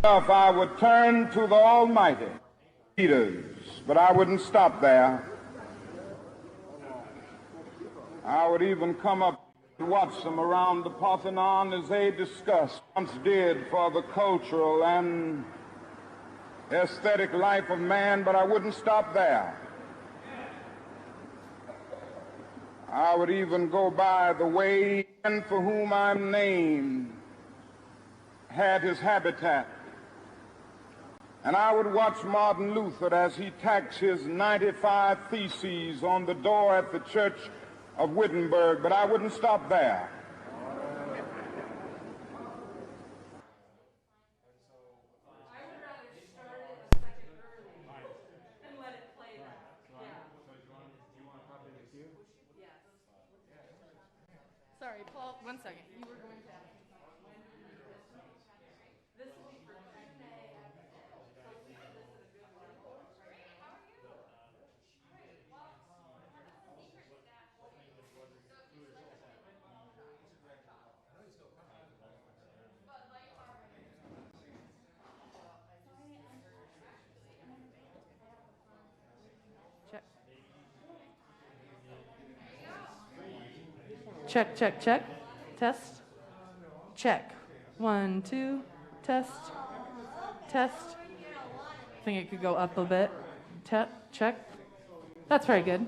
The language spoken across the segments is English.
I would turn to the Almighty leaders, but I wouldn't stop there. I would even come up and watch them around the Parthenon as they discussed, once did, for the cultural and aesthetic life of man, but I wouldn't stop there. I would even go by the way men for whom I'm named had his habitat. And I would watch Martin Luther as he tacks his 95 Theses on the door at the Church of Wittenberg, but I wouldn't stop there. Sorry, Paul, 1 second. You were going to ask. This will be for Q&A. Check. Check. Test. Check. 1, 2. Test. Test. I think it could go up a bit. Check. That's very good.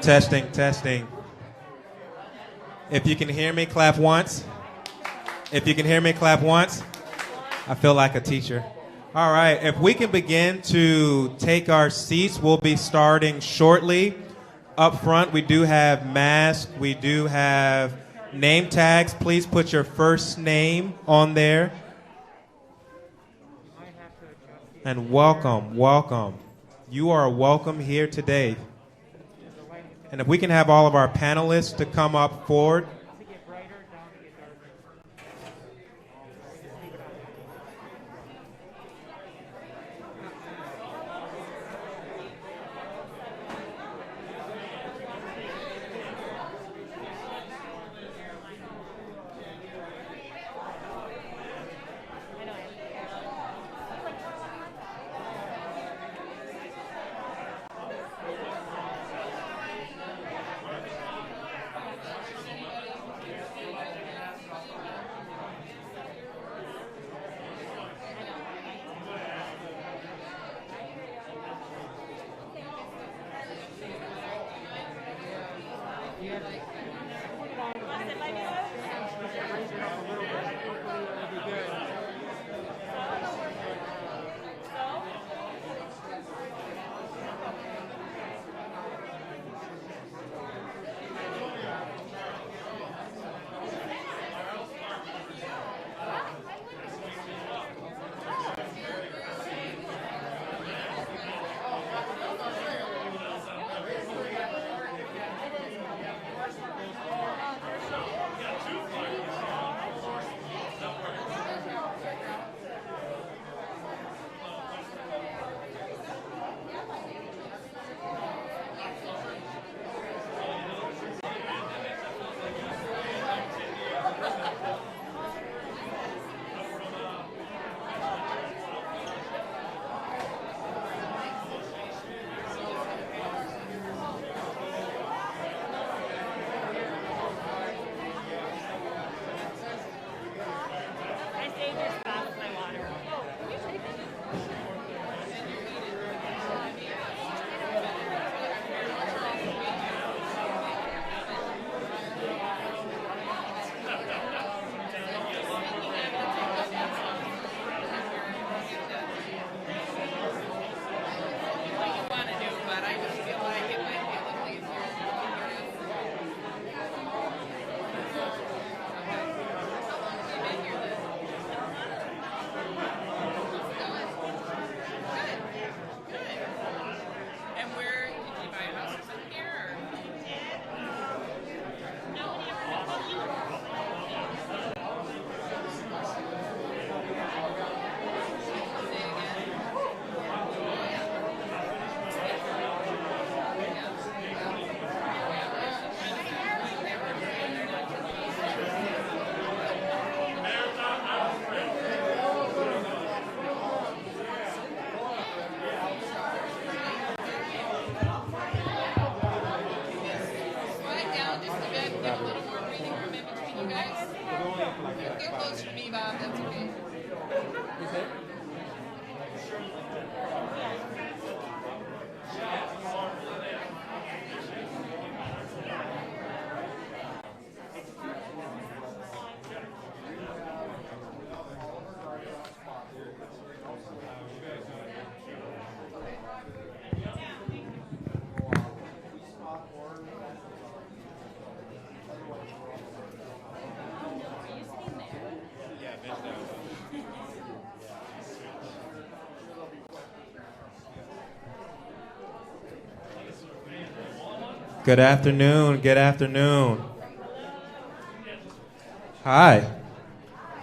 Testing, testing. If you can hear me, clap once. If you can hear me, clap once. I feel like a teacher. All right, if we can begin to take our seats, we'll be starting shortly. Up front, we do have masks. We do have name tags. Please put your first name on there. And welcome, welcome. You are welcome here today. And if we can have all of our panelists to come up forward. Good afternoon. Good afternoon. Hi.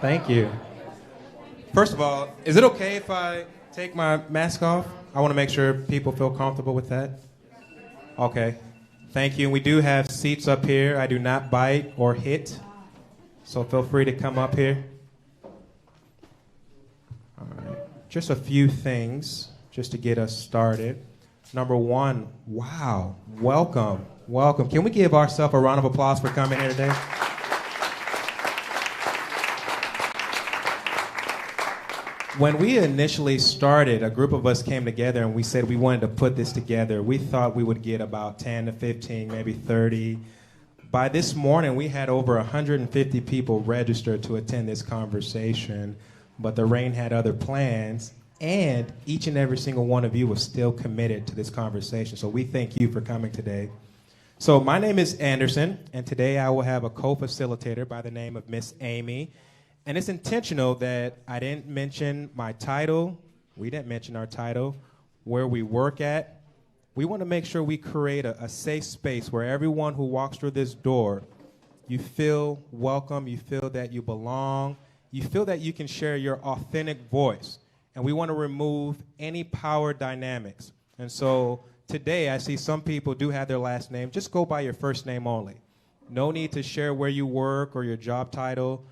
Thank you. First of all, is it okay if I take my mask off? I want to make sure people feel comfortable with that. Okay. Thank you. We do have seats up here. I do not bite or hit, so feel free to come up here. All right. Just a few things just to get us started. Number one, wow, welcome, welcome. Can we give ourselves a round of applause for coming here today? When we initially started, a group of us came together and we said we wanted to put this together. We thought we would get about 10 to 15, maybe 30. By this morning, we had over 150 people registered to attend this conversation, but the rain had other plans, and each and every single one of you was still committed to this conversation. So we thank you for coming today. So my name is Anderson, and today I will have a co-facilitator by the name of Miss Amy. And it's intentional that I didn't mention my title, we didn't mention our title, where we work at. We want to make sure we create a safe space where everyone who walks through this door, you feel welcome, you feel that you belong, you feel that you can share your authentic voice. And we want to remove any power dynamics. And so today I see some people do have their last name. Just go by your first name only. No need to share where you work or your job title.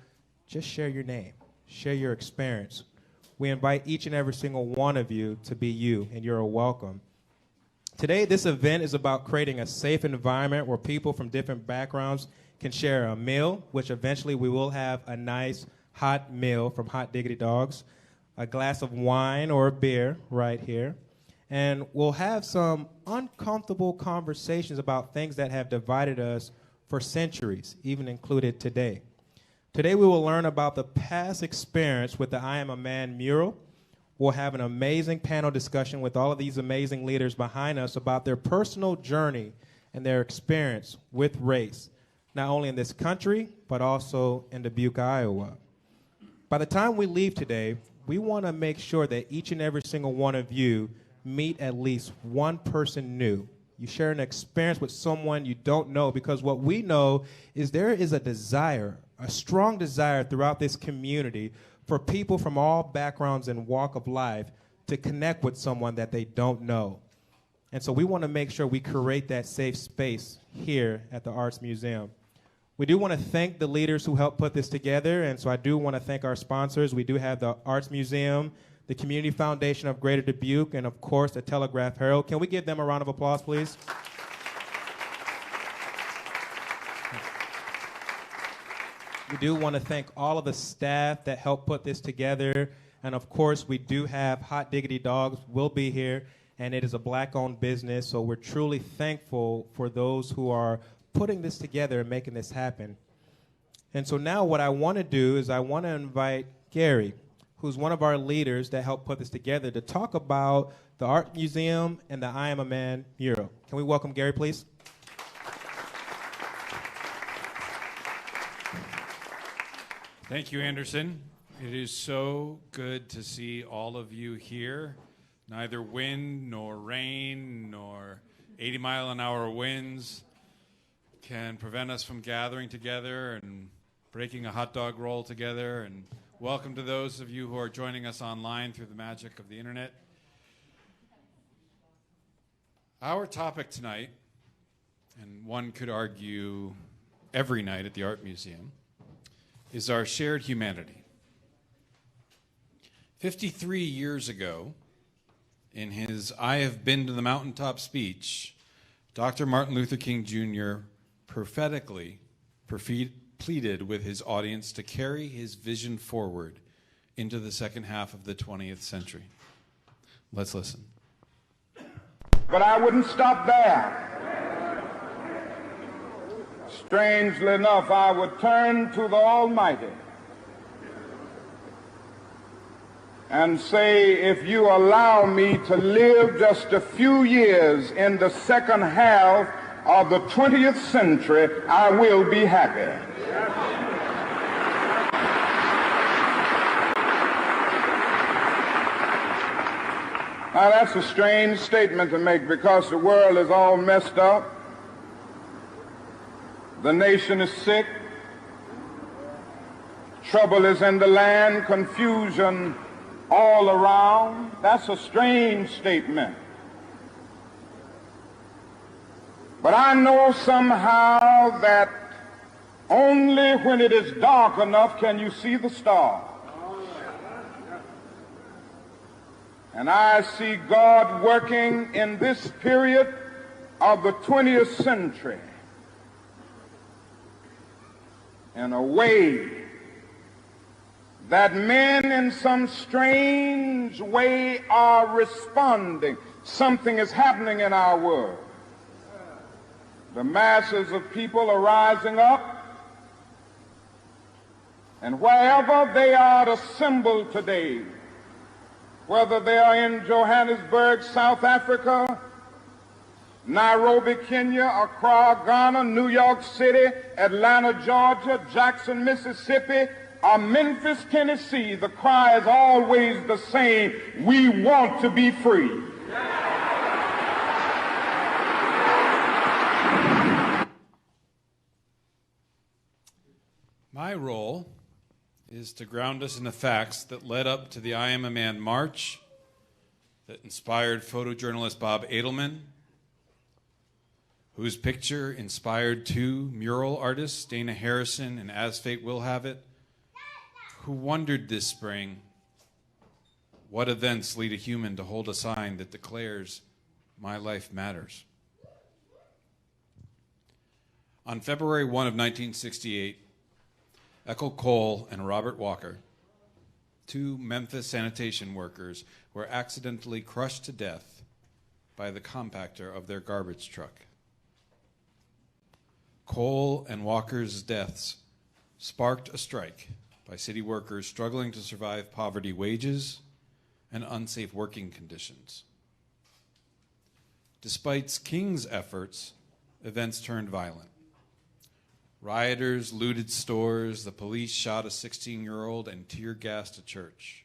Just share your name, share your experience. We invite each and every single one of you to be you, and you're welcome. Today, this event is about creating a safe environment where people from different backgrounds can share a meal, which eventually we will have a nice hot meal from Hot Diggity Dogs, a glass of wine or a beer right here, and we'll have some uncomfortable conversations about things that have divided us for centuries, even included today. Today we will learn about the past experience with the I Am a Man mural. We'll have an amazing panel discussion with all of these amazing leaders behind us about their personal journey and their experience with race, not only in this country, but also in Dubuque, Iowa. By the time we leave today, we want to make sure that each and every single one of you meet at least one person new. You share an experience with someone you don't know, because what we know is there is a desire, a strong desire throughout this community for people from all backgrounds and walk of life to connect with someone that they don't know. And so we want to make sure we create that safe space here at the Arts Museum. We do want to thank the leaders who helped put this together, and so I do want to thank our sponsors. We do have the Arts Museum, the Community Foundation of Greater Dubuque, and of course the Telegraph Herald. Can we give them a round of applause, please? We do want to thank all of the staff that helped put this together. And of course, we do have Hot Diggity Dogs will be here, and it is a black-owned business, so we're truly thankful for those who are putting this together and making this happen. And so now what I want to do is I want to invite Gary, who's one of our leaders that helped put this together, to talk about the Art Museum and the I Am a Man mural. Can we welcome Gary, please? Thank you, Anderson. It is so good to see all of you here. Neither wind nor rain nor 80-mile-an-hour winds can prevent us from gathering together and breaking a hot dog roll together. And welcome to those of you who are joining us online through the magic of the internet. Our topic tonight, and one could argue every night at the Art Museum, is our shared humanity. 53 years ago, in his I Have Been to the Mountaintop speech, Dr. Martin Luther King Jr. prophetically pleaded with his audience to carry his vision forward into the second half of the 20th century. Let's listen. But I wouldn't stop there. Strangely enough, I would turn to the Almighty and say, if you allow me to live just a few years in the second half of the 20th century, I will be happy. Now, that's a strange statement to make, because the world is all messed up. The nation is sick. Trouble is in the land, confusion all around. That's a strange statement. But I know somehow that only when it is dark enough can you see the stars. And I see God working in this period of the 20th century in a way that men in some strange way are responding. Something is happening in our world. The masses of people are rising up, and wherever they are assembled today, whether they are in Johannesburg, South Africa, Nairobi, Kenya, Accra, Ghana, New York City, Atlanta, Georgia, Jackson, Mississippi, or Memphis, Tennessee, the cry is always the same: we want to be free. My role is to ground us in the facts that led up to the I Am a Man March that inspired photojournalist Bob Edelman, whose picture inspired two mural artists, Dana Harrison and As Fate Will Have It, who wondered this spring, what events lead a human to hold a sign that declares, "My life matters"? On February 1 of 1968, Ethel Cole and Robert Walker, two Memphis sanitation workers, were accidentally crushed to death by the compactor of their garbage truck. Cole and Walker's deaths sparked a strike by city workers struggling to survive poverty wages and unsafe working conditions. Despite King's efforts, events turned violent. Rioters looted stores, the police shot a 16-year-old, and tear-gassed a church.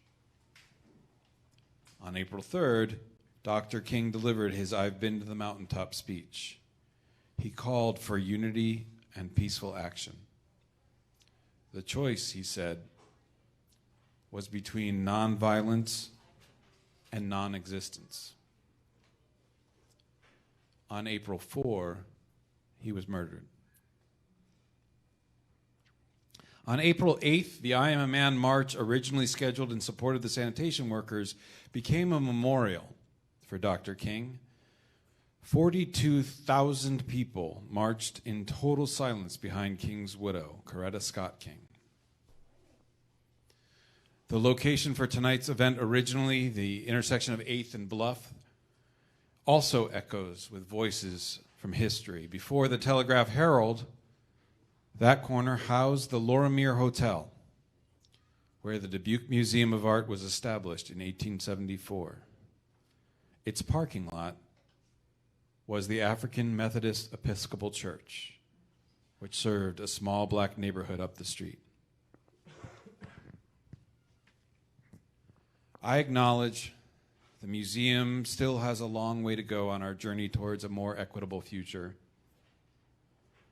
On April 3rd, Dr. King delivered his "I've Been to the Mountaintop" speech. He called for unity and peaceful action. The choice, he said, was between nonviolence and non-existence. On April 4, he was murdered. On April 8th, the I Am a Man March, originally scheduled in support of the sanitation workers, became a memorial for Dr. King. 42,000 people marched in total silence behind King's widow, Coretta Scott King. The location for tonight's event, originally the intersection of 8th and Bluff, also echoes with voices from history. Before the Telegraph Herald, that corner housed the Lorimer Hotel, where the Dubuque Museum of Art was established in 1874. Its parking lot was the African Methodist Episcopal Church, which served a small black neighborhood up the street. I acknowledge the museum still has a long way to go on our journey towards a more equitable future,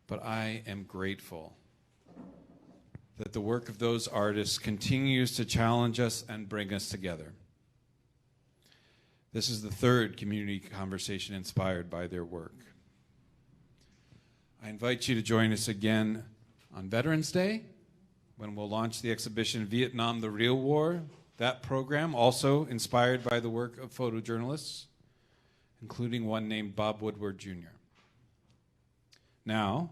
but I am grateful that the work of those artists continues to challenge us and bring us together. This is the third community conversation inspired by their work. I invite you to join us again on Veterans Day, when we'll launch the exhibition Vietnam, the Real War. That program, also inspired by the work of photojournalists, including one named Bob Woodward Jr. Now,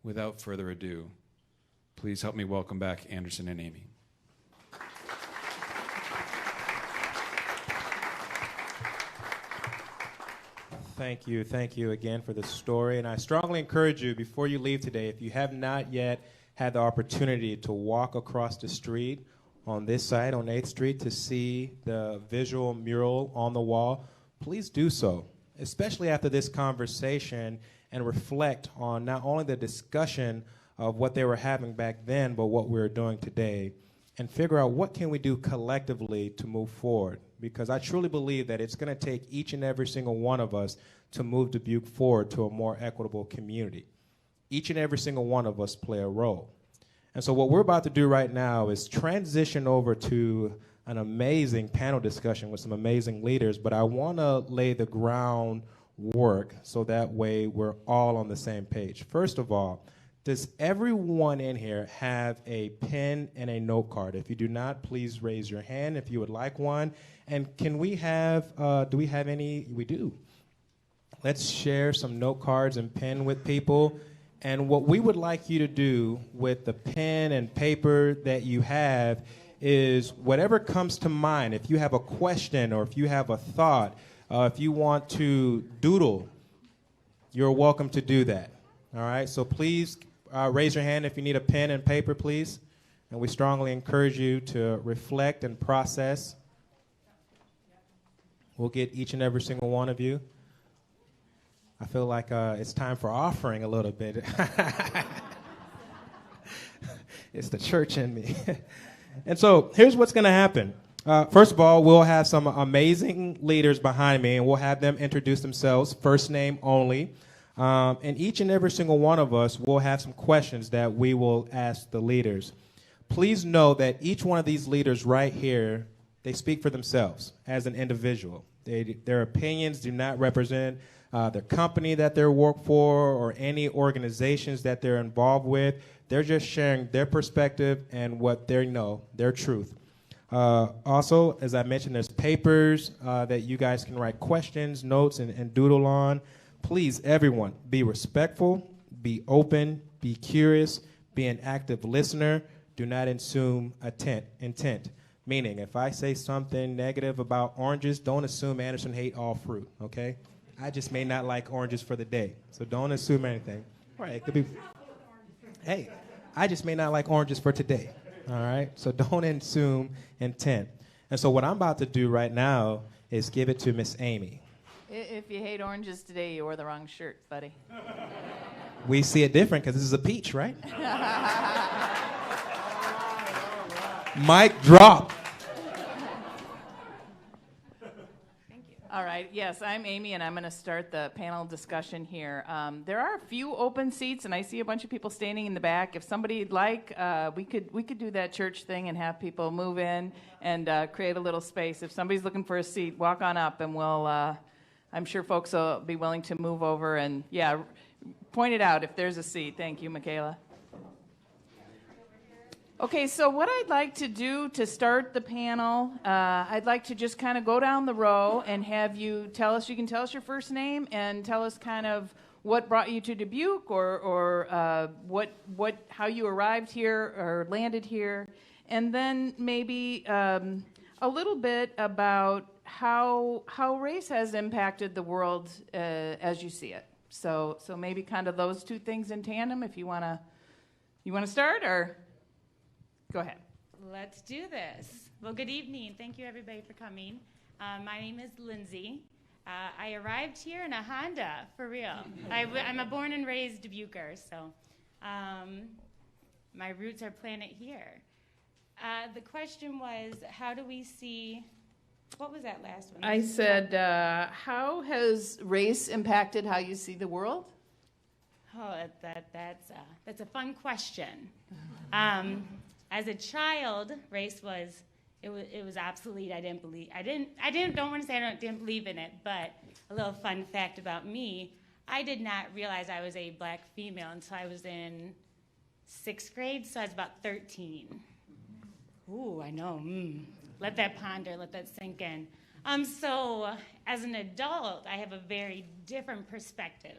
without further ado, please help me welcome back Anderson and Amy. Thank you again for the story. And I strongly encourage you, before you leave today, if you have not yet had the opportunity to walk across the street on this side, on 8th Street, to see the visual mural on the wall, please do so, especially after this conversation, and reflect on not only the discussion of what they were having back then, but what we're doing today, and figure out what can we do collectively to move forward. Because I truly believe that it's going to take each and every single one of us to move Dubuque forward to a more equitable community. Each and every single one of us play a role. And so what we're about to do right now is transition over to an amazing panel discussion with some amazing leaders, but I want to lay the groundwork so that way we're all on the same page. First of all, does everyone in here have a pen and a note card? If you do not, please raise your hand if you would like one. And can we have, do we have any? We do. Let's share some note cards and pen with people. And what we would like you to do with the pen and paper that you have is whatever comes to mind. If you have a question or if you have a thought, if you want to doodle, you're welcome to do that. All right? So please raise your hand if you need a pen and paper, please. And we strongly encourage you to reflect and process. We'll get each and every single one of you. I feel like it's time for offering a little bit. It's the church in me. And so here's what's going to happen. First of all, we'll have some amazing leaders behind me, and we'll have them introduce themselves, first name only. And each and every single one of us will have some questions that we will ask the leaders. Please know that each one of these leaders right here, they speak for themselves as an individual. Their opinions do not represent the company that they work for or any organizations that they're involved with. They're just sharing their perspective and what they know, their truth. Also, as I mentioned, there's papers that you guys can write questions, notes, and doodle on. Please, everyone, be respectful, be open, be curious, be an active listener. Do not assume intent. Meaning, if I say something negative about oranges, don't assume Anderson hate all fruit, okay? I just may not like oranges for the day, so don't assume anything. All right, it could be, hey, I just may not like oranges for today, all right? So don't assume intent. And so what I'm about to do right now is give it to Miss Amy. If you hate oranges today, you wore the wrong shirt, buddy. We see it different because this is a peach, right? Mic drop. Thank you. All right. Yes, I'm Amy, and I'm going to start the panel discussion here. There are a few open seats, and I see a bunch of people standing in the back. If somebody'd like, we could do that church thing and have people move in and create a little space. If somebody's looking for a seat, walk on up, and we'll. I'm sure folks will be willing to move over and point it out if there's a seat. Thank you, Michaela. Okay, so what I'd like to do to start the panel, I'd like to just kind of go down the row and have you tell us, you can tell us your first name and tell us kind of what brought you to Dubuque or how you arrived here or landed here, and then maybe a little bit about how race has impacted the world as you see it. So maybe kind of those two things in tandem. If you wanna start or. Go ahead. Let's do this. Well, good evening. Thank you, everybody, for coming. My name is Lindsay. I arrived here in a Honda, for real. I'm a born and raised Dubuquer, so my roots are planted here. The question was, how do we see, what was that last one? I said, how has race impacted how you see the world? Oh, that's a fun question. As a child, race was obsolete. I didn't believe in it, but a little fun fact about me, I did not realize I was a black female until I was in 6th grade, so I was about 13. Ooh, I know. Let that ponder, let that sink in. So as an adult, I have a very different perspective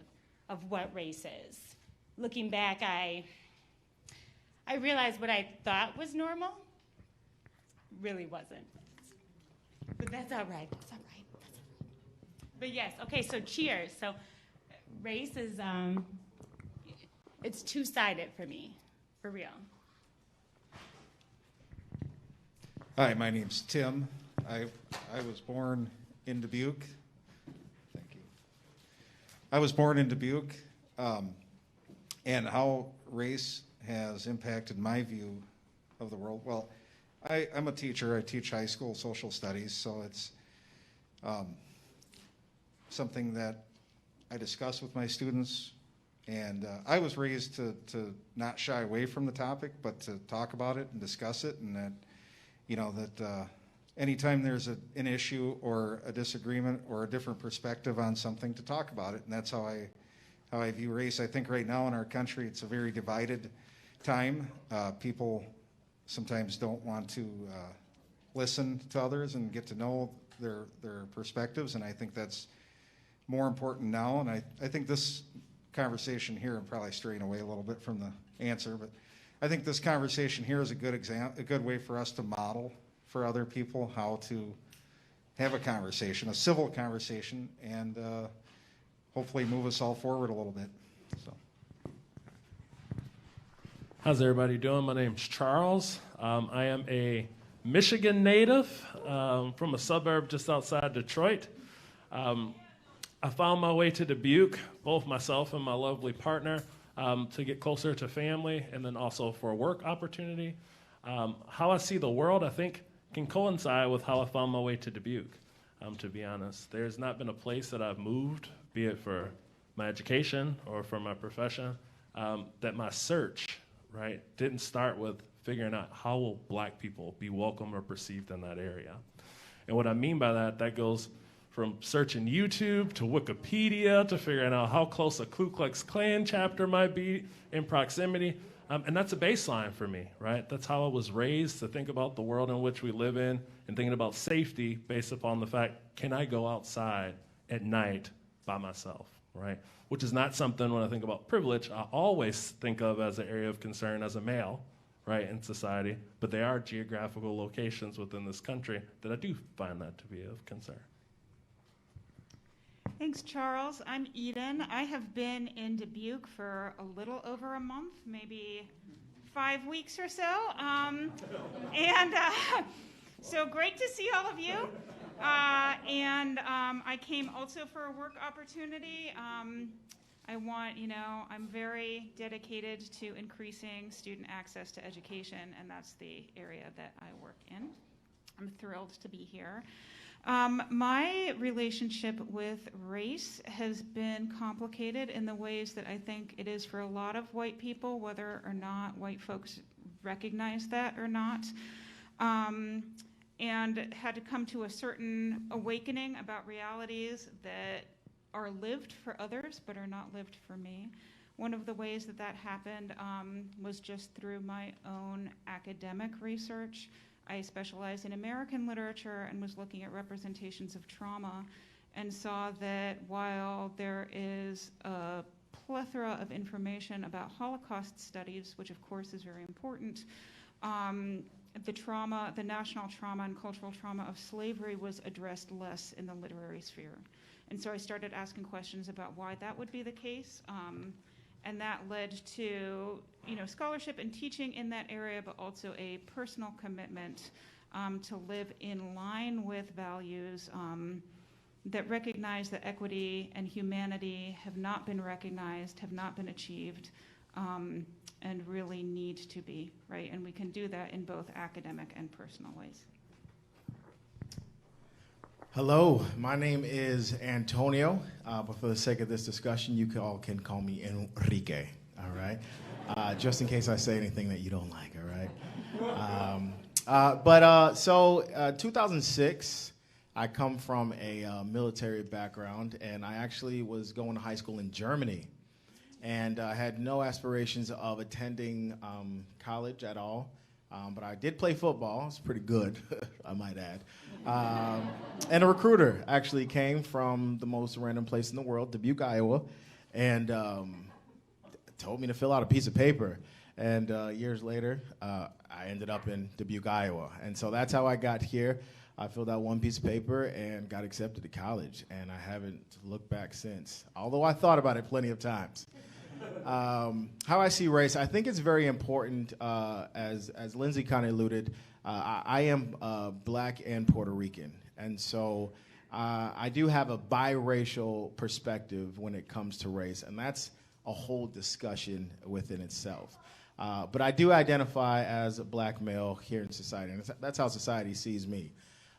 of what race is. Looking back, I realized what I thought was normal really wasn't. But that's all right. But yes, okay, so cheers. So race is, it's two-sided for me, for real. Hi, my name's Tim. I was born in Dubuque. Thank you. I was born in Dubuque, and how race has impacted my view of the world. Well, I'm a teacher. I teach high school social studies, so it's something that I discuss with my students. And I was raised to not shy away from the topic, but to talk about it and discuss it, and that, that anytime there's an issue or a disagreement or a different perspective on something, to talk about it. And that's how I view race. I think right now in our country, it's a very divided time. People sometimes don't want to listen to others and get to know their perspectives, and I think that's more important now. And I think this conversation here, I'm probably straying away a little bit from the answer, but I think this conversation here is a good way for us to model for other people how to have a conversation, a civil conversation, and hopefully move us all forward a little bit. So. How's everybody doing? My name's Charles. I am a Michigan native from a suburb just outside Detroit. I found my way to Dubuque, both myself and my lovely partner, to get closer to family and then also for a work opportunity. How I see the world, I think, can coincide with how I found my way to Dubuque, to be honest. There's not been a place that I've moved, be it for my education or for my profession, that my search, right, didn't start with figuring out how will black people be welcome or perceived in that area. And what I mean by that, that goes from searching YouTube to Wikipedia to figuring out how close a Ku Klux Klan chapter might be in proximity. And that's a baseline for me, right? That's how I was raised to think about the world in which we live in and thinking about safety based upon the fact, can I go outside at night by myself, right? Which is not something when I think about privilege, I always think of as an area of concern as a male, right, in society. But there are geographical locations within this country that I do find that to be of concern. Thanks, Charles. I'm Eden. I have been in Dubuque for a little over a month, maybe 5 weeks or so. So great to see all of you. I came also for a work opportunity. I'm very dedicated to increasing student access to education, and that's the area that I work in. I'm thrilled to be here. My relationship with race has been complicated in the ways that I think it is for a lot of white people, whether or not white folks recognize that or not. And had to come to a certain awakening about realities that are lived for others but are not lived for me. One of the ways that that happened was just through my own academic research. I specialized in American literature and was looking at representations of trauma and saw that while there is a plethora of information about Holocaust studies, which of course is very important, the national trauma and cultural trauma of slavery was addressed less in the literary sphere. And so I started asking questions about why that would be the case. And that led to scholarship and teaching in that area, but also a personal commitment to live in line with values that recognize that equity and humanity have not been recognized, have not been achieved, and really need to be, right? And we can do that in both academic and personal ways. Hello, my name is Antonio, but for the sake of this discussion, you all can call me Enrique, all right? Just in case I say anything that you don't like, all right? So 2006, I come from a military background, and I actually was going to high school in Germany, and I had no aspirations of attending college at all. But I did play football. It's pretty good, I might add. And a recruiter actually came from the most random place in the world, Dubuque, Iowa, and told me to fill out a piece of paper. And years later, I ended up in Dubuque, Iowa. And so that's how I got here. I filled out one piece of paper and got accepted to college. And I haven't looked back since, although I thought about it plenty of times. How I see race, I think it's very important, as Lindsay kind of alluded, I am black and Puerto Rican, and so I do have a biracial perspective when it comes to race, and that's a whole discussion within itself. But I do identify as a black male here in society, and that's how society sees me.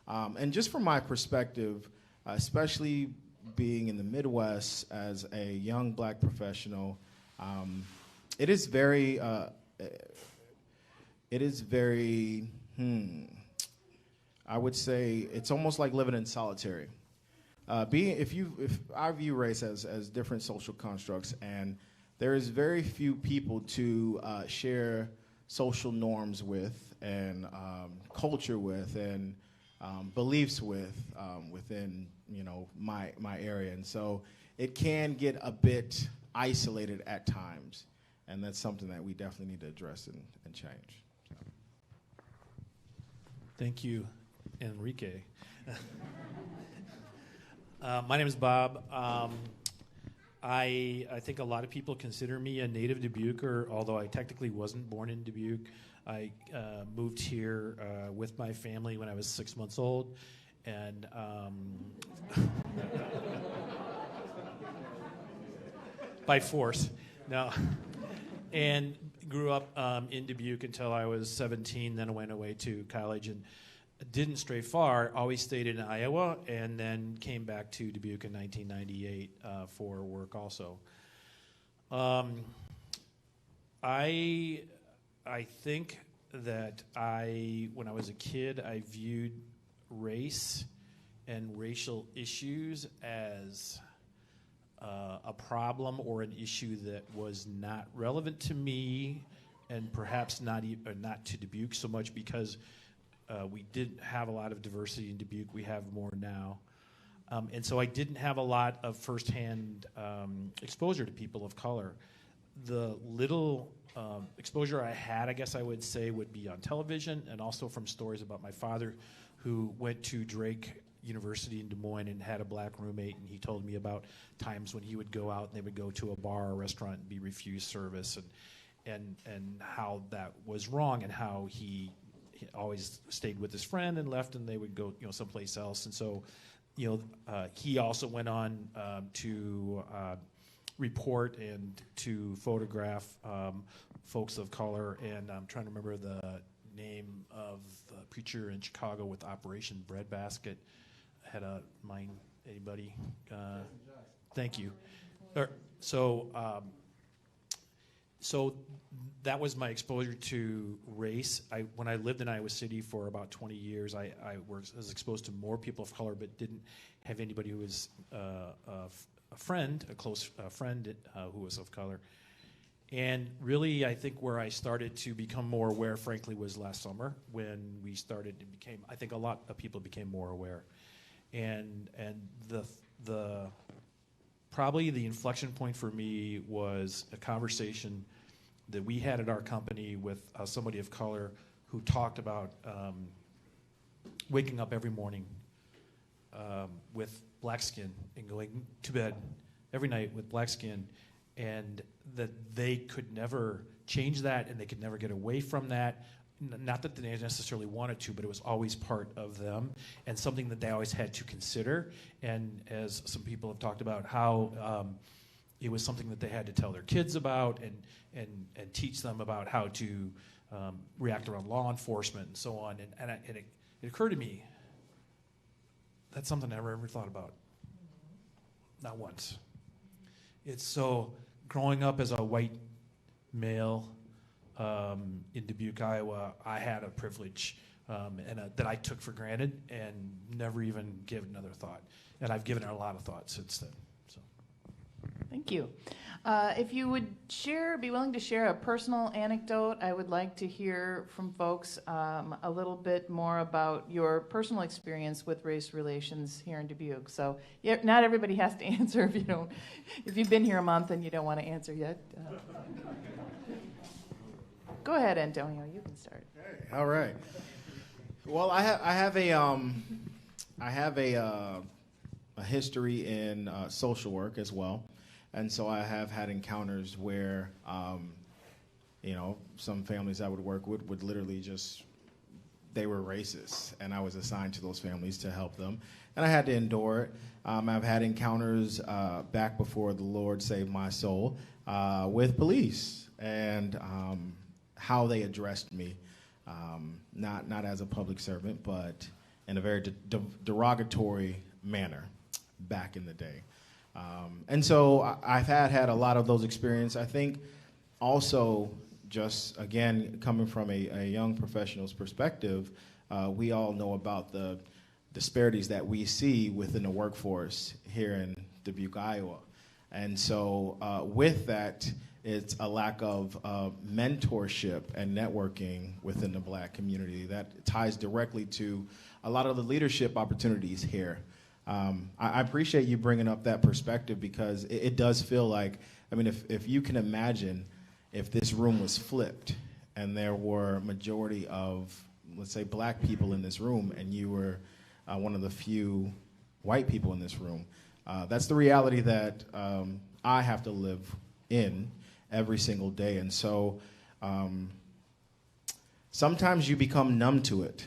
And just from my perspective, especially being in the Midwest as a young black professional, it is very, I would say it's almost like living in solitary. If I view race as different social constructs, and there is very few people to share social norms with, and culture with, and beliefs with within my area, and so it can get a bit isolated at times. And that's something that we definitely need to address and change. So. Thank you, Enrique. My name is Bob. I think a lot of people consider me a native Dubuquer, although I technically wasn't born in Dubuque. I moved here with my family when I was 6 months old, and by force. No. And grew up in Dubuque until I was 17, then I went away to college and didn't stray far, always stayed in Iowa, and then came back to Dubuque in 1998 for work also. I think that when I was a kid, I viewed race and racial issues as a problem or an issue that was not relevant to me, and perhaps not to Dubuque so much, because we didn't have a lot of diversity in Dubuque. We have more now. And so I didn't have a lot of firsthand exposure to people of color. The little exposure I had, I guess I would say, would be on television, and also from stories about my father, who went to Drake University in Des Moines and had a black roommate, and he told me about times when he would go out and they would go to a bar or restaurant and be refused service, and how that was wrong, and how he always stayed with his friend and left, and they would go someplace else. And so he also went on to report and to photograph folks of color, and I'm trying to remember the name of the preacher in Chicago with Operation Breadbasket. Had a mind, anybody? Thank you. So that was my exposure to race. When I lived in Iowa City for about 20 years, I was exposed to more people of color, but didn't have anybody who was a close friend who was of color. And really, I think where I started to become more aware, frankly, was last summer, when we started. I think a lot of people became more aware. And the probably the inflection point for me was a conversation that we had at our company with somebody of color who talked about waking up every morning with black skin and going to bed every night with black skin, and that they could never change that and they could never get away from that. Not that they necessarily wanted to, but it was always part of them, and something that they always had to consider. And as some people have talked about, how it was something that they had to tell their kids about and teach them about how to react around law enforcement and so on. And it occurred to me, that's something I never ever thought about. Not once. It's so, growing up as a white male in Dubuque, Iowa, I had a privilege that I took for granted and never even gave another thought. And I've given it a lot of thought since then. So, thank you. If you would be willing to share a personal anecdote, I would like to hear from folks a little bit more about your personal experience with race relations here in Dubuque. So, not everybody has to answer if you've been here a month and you don't want to answer yet. Go ahead, Antonio. You can start. Okay. All right. Well, I have a history in social work as well, and so I have had encounters where, some families I would work with would literally they were racist, and I was assigned to those families to help them, and I had to endure it. I've had encounters back before the Lord saved my soul with police, and how they addressed me, not as a public servant, but in a very derogatory manner back in the day. And so I've had a lot of those experiences. I think also, just again, coming from a young professional's perspective, we all know about the disparities that we see within the workforce here in Dubuque, Iowa. And so with that, it's a lack of mentorship and networking within the black community that ties directly to a lot of the leadership opportunities here. I appreciate you bringing up that perspective, because it does feel like, if you can imagine if this room was flipped and there were majority of, let's say, black people in this room, and you were one of the few white people in this room. That's the reality that I have to live in every single day. And so sometimes you become numb to it.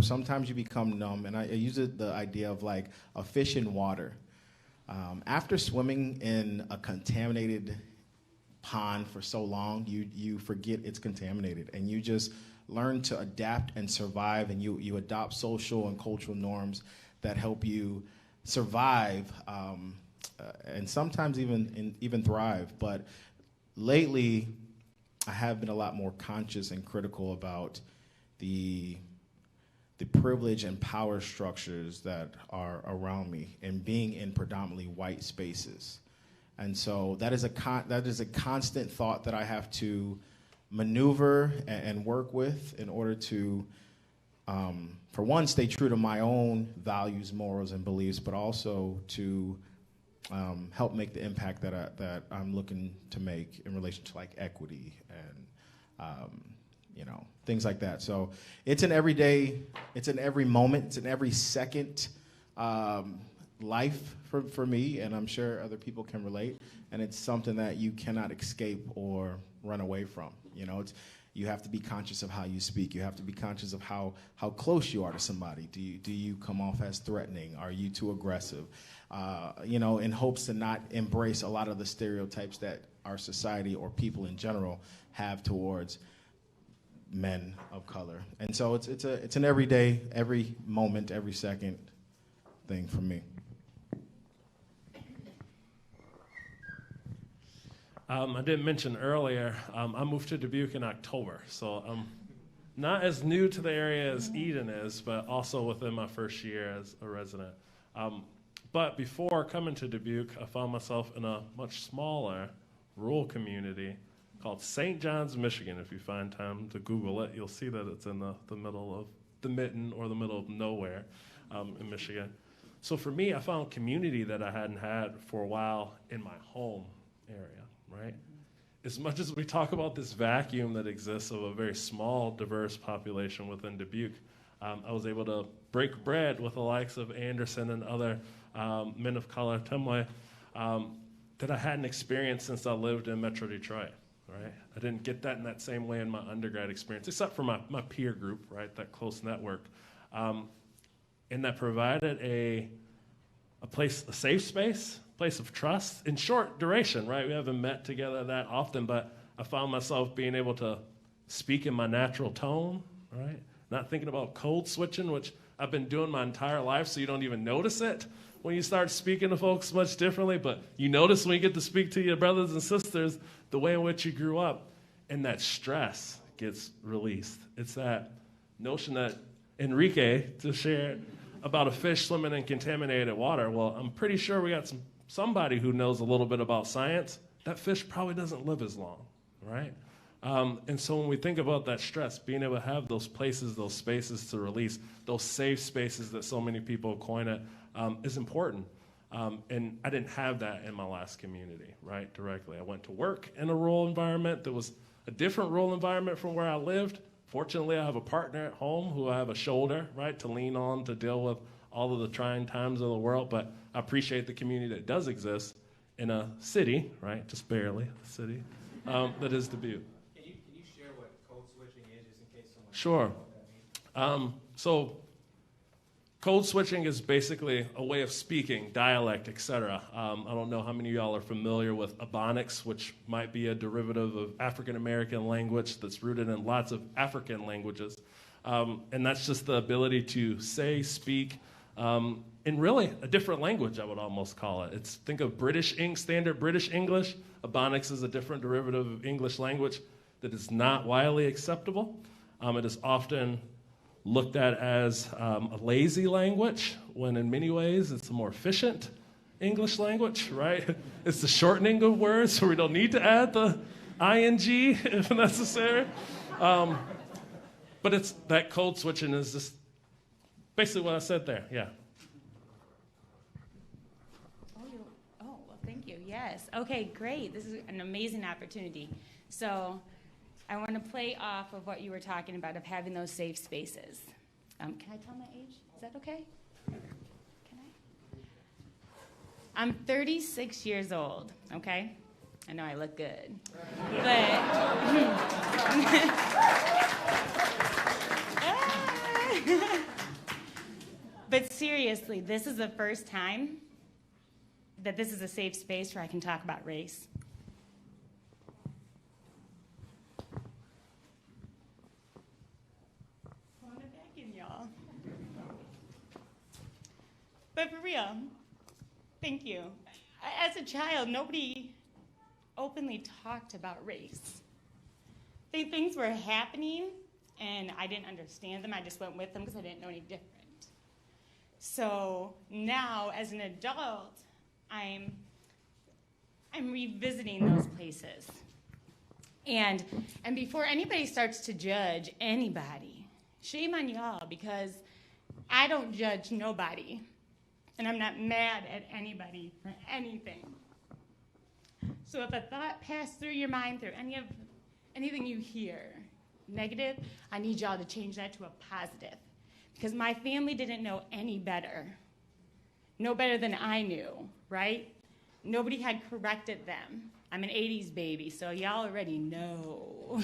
Sometimes you become numb. And I use the idea of like a fish in water. After swimming in a contaminated pond for so long, you forget it's contaminated, and you just learn to adapt and survive, and you adopt social and cultural norms that help you survive, and sometimes even thrive. But lately, I have been a lot more conscious and critical about the privilege and power structures that are around me, and being in predominantly white spaces. And so that is a constant thought that I have to maneuver and work with in order to, for one, stay true to my own values, morals, and beliefs, but also to help make the impact that I'm looking to make in relation to like equity and things like that. So it's an everyday, it's an every moment, it's an every second life for me, and I'm sure other people can relate. And it's something that you cannot escape or run away from. You have to be conscious of how you speak. You have to be conscious of how close you are to somebody. Do you come off as threatening? Are you too aggressive? In hopes to not embrace a lot of the stereotypes that our society or people in general have towards men of color. And so it's an everyday, every moment, every second thing for me. I didn't mention earlier, I moved to Dubuque in October, so I'm not as new to the area as Eden is, but also within my first year as a resident. But before coming to Dubuque, I found myself in a much smaller rural community called St. John's, Michigan. If you find time to Google it, you'll see that it's in the middle of the mitten or the middle of nowhere in Michigan. So for me, I found community that I hadn't had for a while in my home area. Right? As much as we talk about this vacuum that exists of a very small, diverse population within Dubuque, I was able to break bread with the likes of Anderson and other men of color, Timley, that I hadn't experienced since I lived in Metro Detroit. Right? I didn't get that in that same way in my undergrad experience, except for my peer group, right? That close network, and that provided a place, a safe space. Place of trust in short duration, right? We haven't met together that often, but I found myself being able to speak in my natural tone, right? Not thinking about code switching, which I've been doing my entire life, so you don't even notice it when you start speaking to folks much differently, but you notice when you get to speak to your brothers and sisters the way in which you grew up, and that stress gets released. It's that notion that Enrique to share about a fish swimming in contaminated water. Well, I'm pretty sure we got somebody who knows a little bit about science. That fish probably doesn't live as long, right? And so when we think about that stress, being able to have those places, those spaces to release, those safe spaces that so many people coin it, is important. And I didn't have that in my last community, right, directly. I went to work in a rural environment that was a different rural environment from where I lived. Fortunately, I have a partner at home who I have a shoulder, right, to lean on to deal with all of the trying times of the world, but I appreciate the community that does exist in a city, right, just barely a city, that is Dubuque. Can you share what code switching is, just in case someone Sure. doesn't know what that means? So code switching is basically a way of speaking, dialect, etc. I don't know how many of y'all are familiar with Ebonics, which might be a derivative of African American language that's rooted in lots of African languages. And that's just the ability to say, speak, in really a different language, I would almost call it. Think of standard British English. Ebonics is a different derivative of English language that is not widely acceptable. It is often looked at as a lazy language, when in many ways it's a more efficient English language, right? It's the shortening of words, so we don't need to add the ing if necessary. But it's that code switching is just basically what I said there, yeah. Well, thank you. Yes. Okay, great. This is an amazing opportunity. So I want to play off of what you were talking about, of having those safe spaces. Can I tell my age? Is that okay? Can I? I'm 36 years old, okay? I know I look good. But seriously, this is the first time that this is a safe space where I can talk about race. Pulling it back in, y'all. But for real, thank you. As a child, nobody openly talked about race. Things were happening, and I didn't understand them. I just went with them because I didn't know any different. So now, as an adult, I'm revisiting those places. And before anybody starts to judge anybody, shame on y'all, because I don't judge nobody. And I'm not mad at anybody for anything. So if a thought passed through your mind, through anything you hear negative, I need y'all to change that to a positive. Because my family didn't know any better. No better than I knew, right? Nobody had corrected them. I'm an 80s baby, so y'all already know.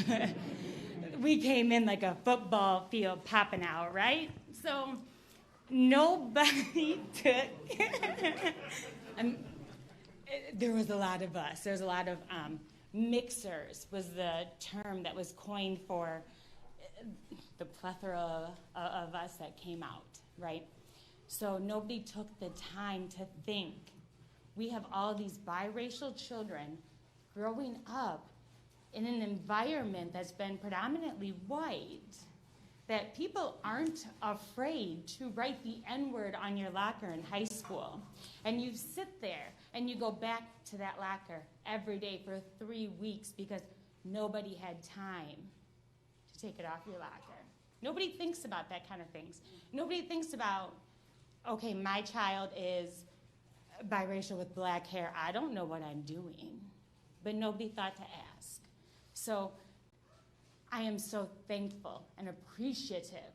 We came in like a football field popping out, right? So nobody took... There was a lot of us. There was a lot of mixers was the term that was coined for the plethora of us that came out, right? So nobody took the time to think. We have all these biracial children growing up in an environment that's been predominantly white, that people aren't afraid to write the N-word on your locker in high school. And you sit there and you go back to that locker every day for 3 weeks because nobody had time to take it off your locker. Nobody thinks about that kind of things. Nobody thinks about, okay, my child is biracial with black hair. I don't know what I'm doing. But nobody thought to ask. So I am so thankful and appreciative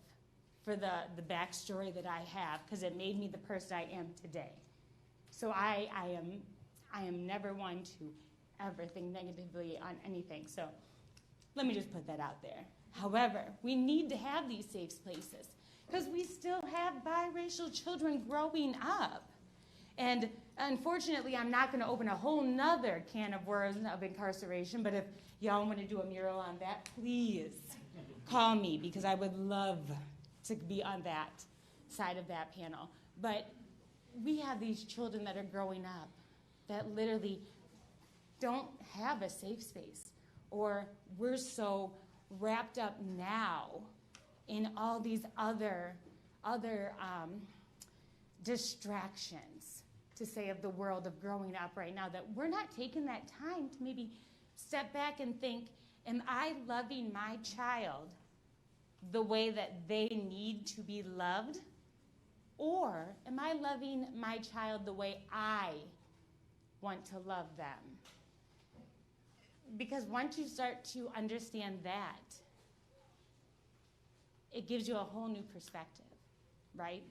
for the backstory that I have, because it made me the person I am today. So I am never one to ever think negatively on anything. So let me just put that out there. However, we need to have these safe places because we still have biracial children growing up. And unfortunately, I'm not going to open a whole nother can of worms of incarceration, but if y'all want to do a mural on that, please call me, because I would love to be on that side of that panel. But we have these children that are growing up that literally don't have a safe space, or we're so wrapped up now in all these other distractions, to say, of the world of growing up right now, that we're not taking that time to maybe step back and think, am I loving my child the way that they need to be loved? Or am I loving my child the way I want to love them? Because once you start to understand that, it gives you a whole new perspective, right?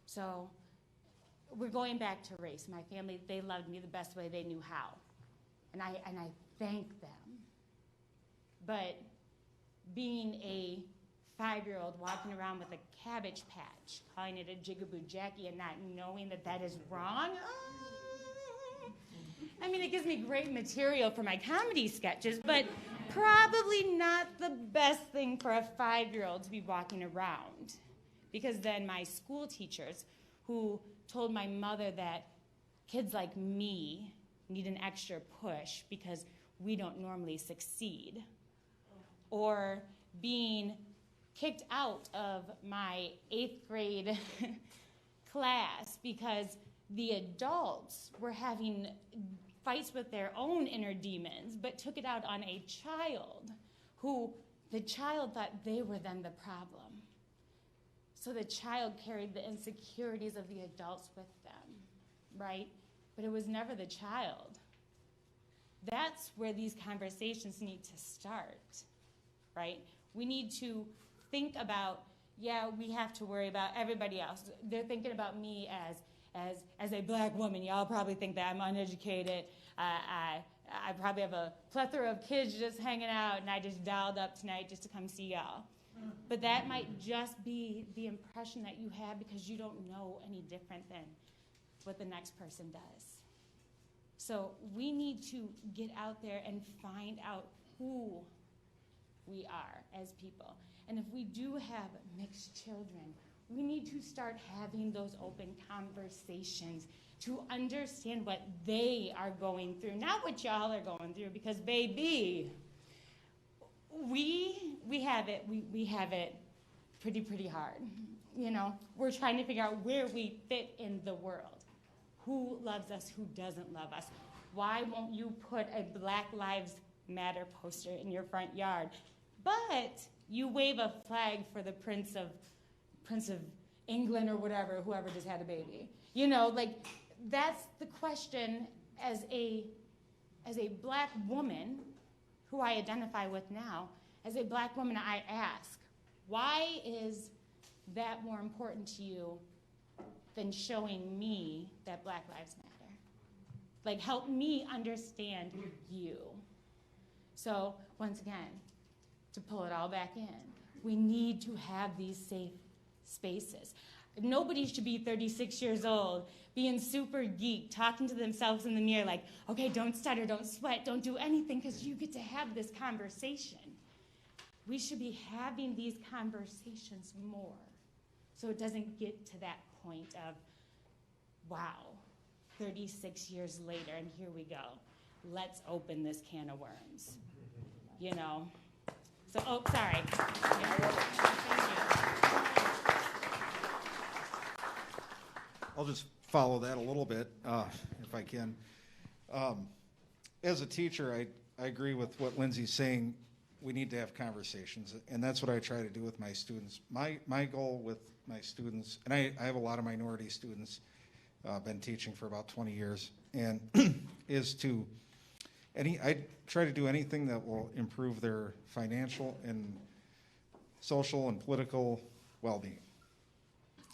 So we're going back to race. My family, they loved me the best way they knew how. And I thank them. But being a 5-year-old walking around with a Cabbage Patch, calling it a Jigaboo Jackie and not knowing that that is wrong, I mean, it gives me great material for my comedy sketches, but probably not the best thing for a 5-year-old to be walking around. Because then my school teachers, who told my mother that kids like me need an extra push because we don't normally succeed, or being kicked out of my 8th grade class because the adults were having fights with their own inner demons, but took it out on a child who the child thought they were then the problem. So the child carried the insecurities of the adults with them, right? But it was never the child. that's where these conversations need to start, right? We need to think about, yeah, we have to worry about everybody else. They're thinking about me as a black woman. Y'all probably think that I'm uneducated. I probably have a plethora of kids just hanging out, and I just dialed up tonight just to come see y'all. But that might just be the impression that you have because you don't know any different than what the next person does. So we need to get out there and find out who we are as people. And if we do have mixed children, we need to start having those open conversations to understand what they are going through, not what y'all are going through, because baby, we have it pretty hard. You know, we're trying to figure out where we fit in the world. Who loves us, who doesn't love us? Why won't you put a Black Lives Matter poster in your front yard? But you wave a flag for the Prince of England or whatever, whoever just had a baby. You know, like, that's the question as a black woman who I identify with now. As a black woman, I ask, why is that more important to you than showing me that Black Lives Matter? Like, help me understand you. So, once again, to pull it all back in, we need to have these safe spaces. Nobody should be 36 years old, being super geek, talking to themselves in the mirror like, okay, don't stutter, don't sweat, don't do anything, because you get to have this conversation. We should be having these conversations more, so it doesn't get to that point of, wow, 36 years later, and here we go. Let's open this can of worms, you know? So, oh, sorry. Yeah. Thank you. I'll just follow that a little bit, if I can. As a teacher, I agree with what Lindsay's saying. We need to have conversations, and that's what I try to do with my students. My goal with my students, and I have a lot of minority students, been teaching for about 20 years, and is to, I try to do anything that will improve their financial and social and political well-being.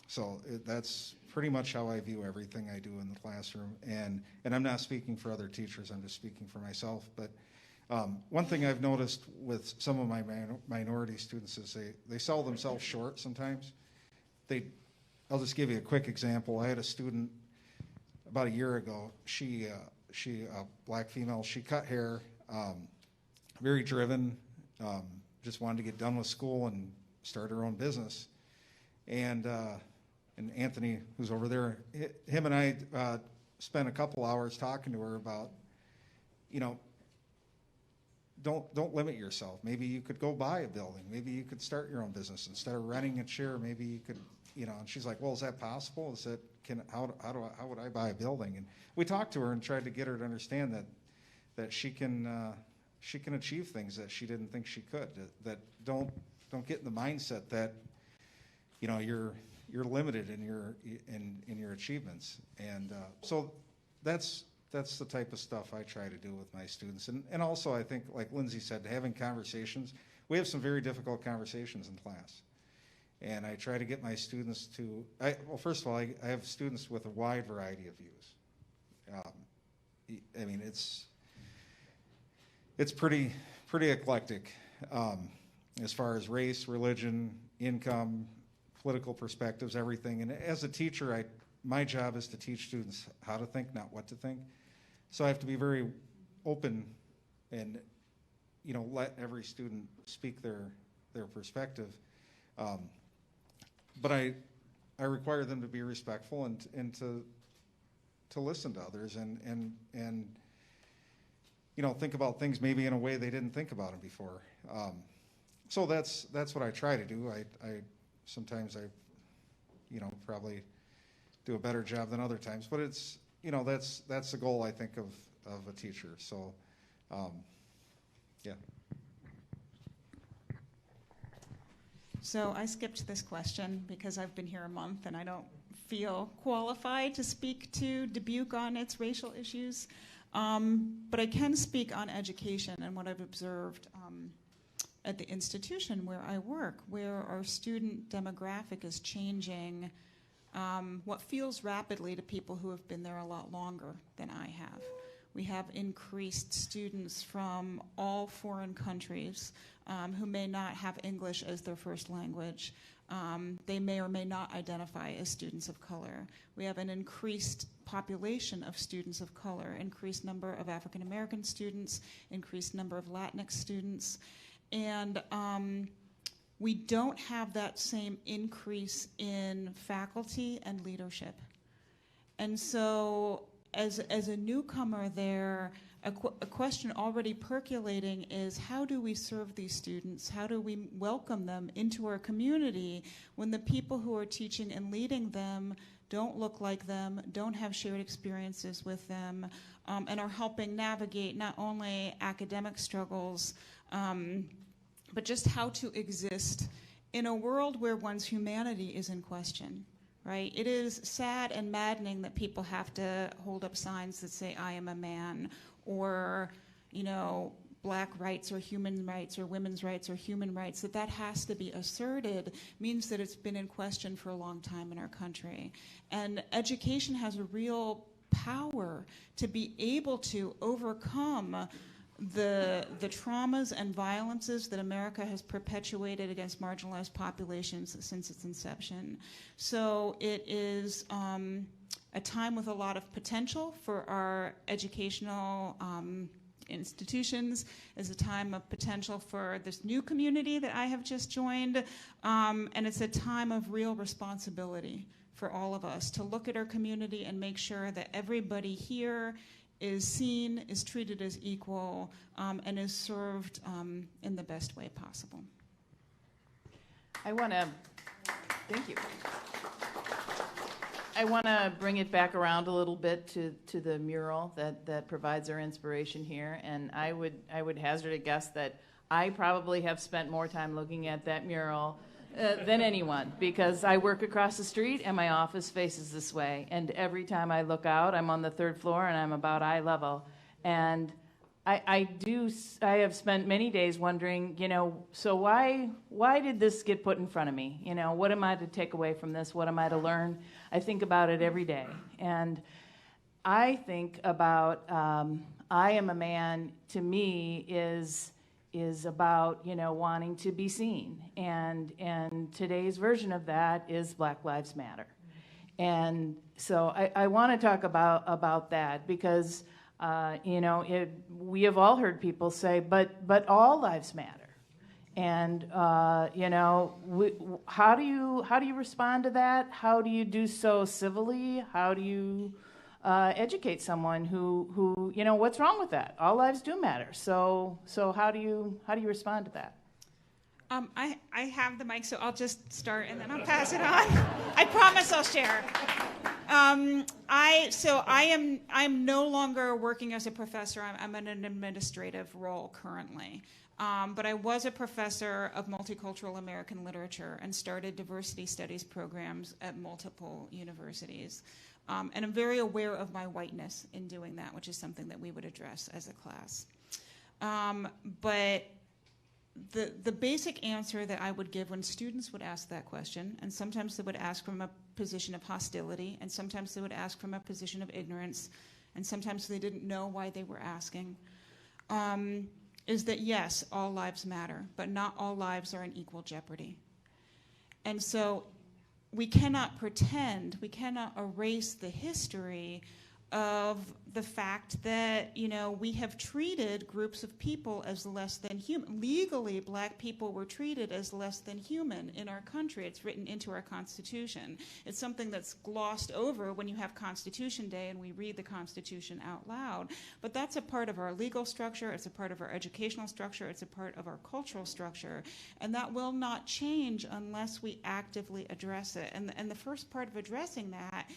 So that's pretty much how I view everything I do in the classroom, and I'm not speaking for other teachers, I'm just speaking for myself. But one thing I've noticed with some of my minority students is they sell themselves short sometimes. I'll just give you a quick example. I had a student about a year ago. She a black female, she cut hair, very driven, just wanted to get done with school and start her own business. And Anthony, who's over there, him and I spent a couple hours talking to her about, you know, don't limit yourself. Maybe you could go buy a building. Maybe you could start your own business instead of renting a chair. Maybe you could, you know. And she's like, "Well, is that possible? Is that how would I buy a building?" And we talked to her and tried to get her to understand that she can achieve things that she didn't think she could. That don't get in the mindset that, you know, you're limited in your achievements. And so that's the type of stuff I try to do with my students. And also, I think, like Lindsay said, having conversations. We have some very difficult conversations in class. And I try to get my students to, well, first of all, I have students with a wide variety of views. I mean, it's pretty eclectic as far as race, religion, income, political perspectives, everything. And as a teacher, my job is to teach students how to think, not what to think. So I have to be very open and, you know, let every student speak their perspective. But I require them to be respectful and to listen to others and you know, think about things maybe in a way they didn't think about them before. So that's what I try to do. Sometimes I, you know, probably do a better job than other times, but it's, you know, that's the goal, I think, of a teacher. So, yeah. So I skipped this question because I've been here a month and I don't feel qualified to speak to Dubuque on its racial issues. But I can speak on education and what I've observed at the institution where I work, where our student demographic is changing what feels rapidly to people who have been there a lot longer than I have. We have increased students from all foreign countries who may not have English as their first language. They may or may not identify as students of color. We have an increased population of students of color, increased number of African American students, increased number of Latinx students, and we don't have that same increase in faculty and leadership. And so as a newcomer there, a question already percolating is, how do we serve these students? How do we welcome them into our community when the people who are teaching and leading them don't look like them, don't have shared experiences with them, and are helping navigate not only academic struggles, but just how to exist in a world where one's humanity is in question, right? It is sad and maddening that people have to hold up signs that say, I am a man, or, you know, black rights or human rights or women's rights or human rights, that has to be asserted means that it's been in question for a long time in our country. And education has a real power to be able to overcome the traumas and violences that America has perpetuated against marginalized populations since its inception. So it is a time with a lot of potential for our educational institutions, is a time of potential for this new community that I have just joined, and it's a time of real responsibility for all of us to look at our community and make sure that everybody here is seen, is treated as equal, and is served in the best way possible. I want to, thank you. I want to bring it back around a little bit to the mural that provides our inspiration here, and I would hazard a guess that I probably have spent more time looking at that mural than anyone, because I work across the street and my office faces this way, and every time I look out, I'm on the 3rd floor and I'm about eye level, and I have spent many days wondering, you know, so why did this get put in front of me? You know, what am I to take away from this? What am I to learn? I think about it every day, and I think about I am a man. To me, is about, you know, wanting to be seen, and today's version of that is Black Lives Matter, and so I want to talk about that because you know, we have all heard people say, but all lives matter, and you know, how do you respond to that? How do you do so civilly? How do you educate someone who you know, what's wrong with that? All lives do matter. So how do you respond to that? I have the mic, so I'll just start and then I'll pass it on. I promise I'll share. I'm no longer working as a professor. I'm in an administrative role currently. But I was a professor of multicultural American literature and started diversity studies programs at multiple universities. And I'm very aware of my whiteness in doing that, which is something that we would address as a class. But the basic answer that I would give when students would ask that question, and sometimes they would ask from a position of hostility, and sometimes they would ask from a position of ignorance, and sometimes they didn't know why they were asking, is that yes, all lives matter, but not all lives are in equal jeopardy. And so we cannot pretend, we cannot erase the history of the fact that, you know, we have treated groups of people as less than human. Legally, black people were treated as less than human in our country. It's written into our Constitution. It's something that's glossed over when you have Constitution Day and we read the Constitution out loud. But that's a part of our legal structure, it's a part of our educational structure, it's a part of our cultural structure, and that will not change unless we actively address it. And the first part of addressing that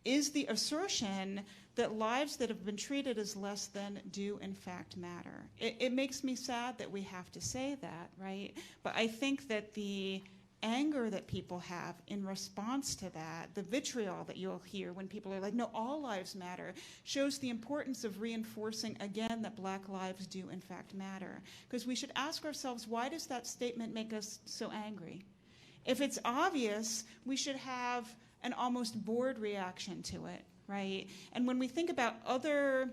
is the assertion that lives that have been treated as less than do in fact matter. It makes me sad that we have to say that, right? But I think that the anger that people have in response to that, the vitriol that you'll hear when people are like, no, all lives matter, shows the importance of reinforcing again that Black lives do in fact matter. Because we should ask ourselves, why does that statement make us so angry? If it's obvious, we should have an almost bored reaction to it, right? And when we think about other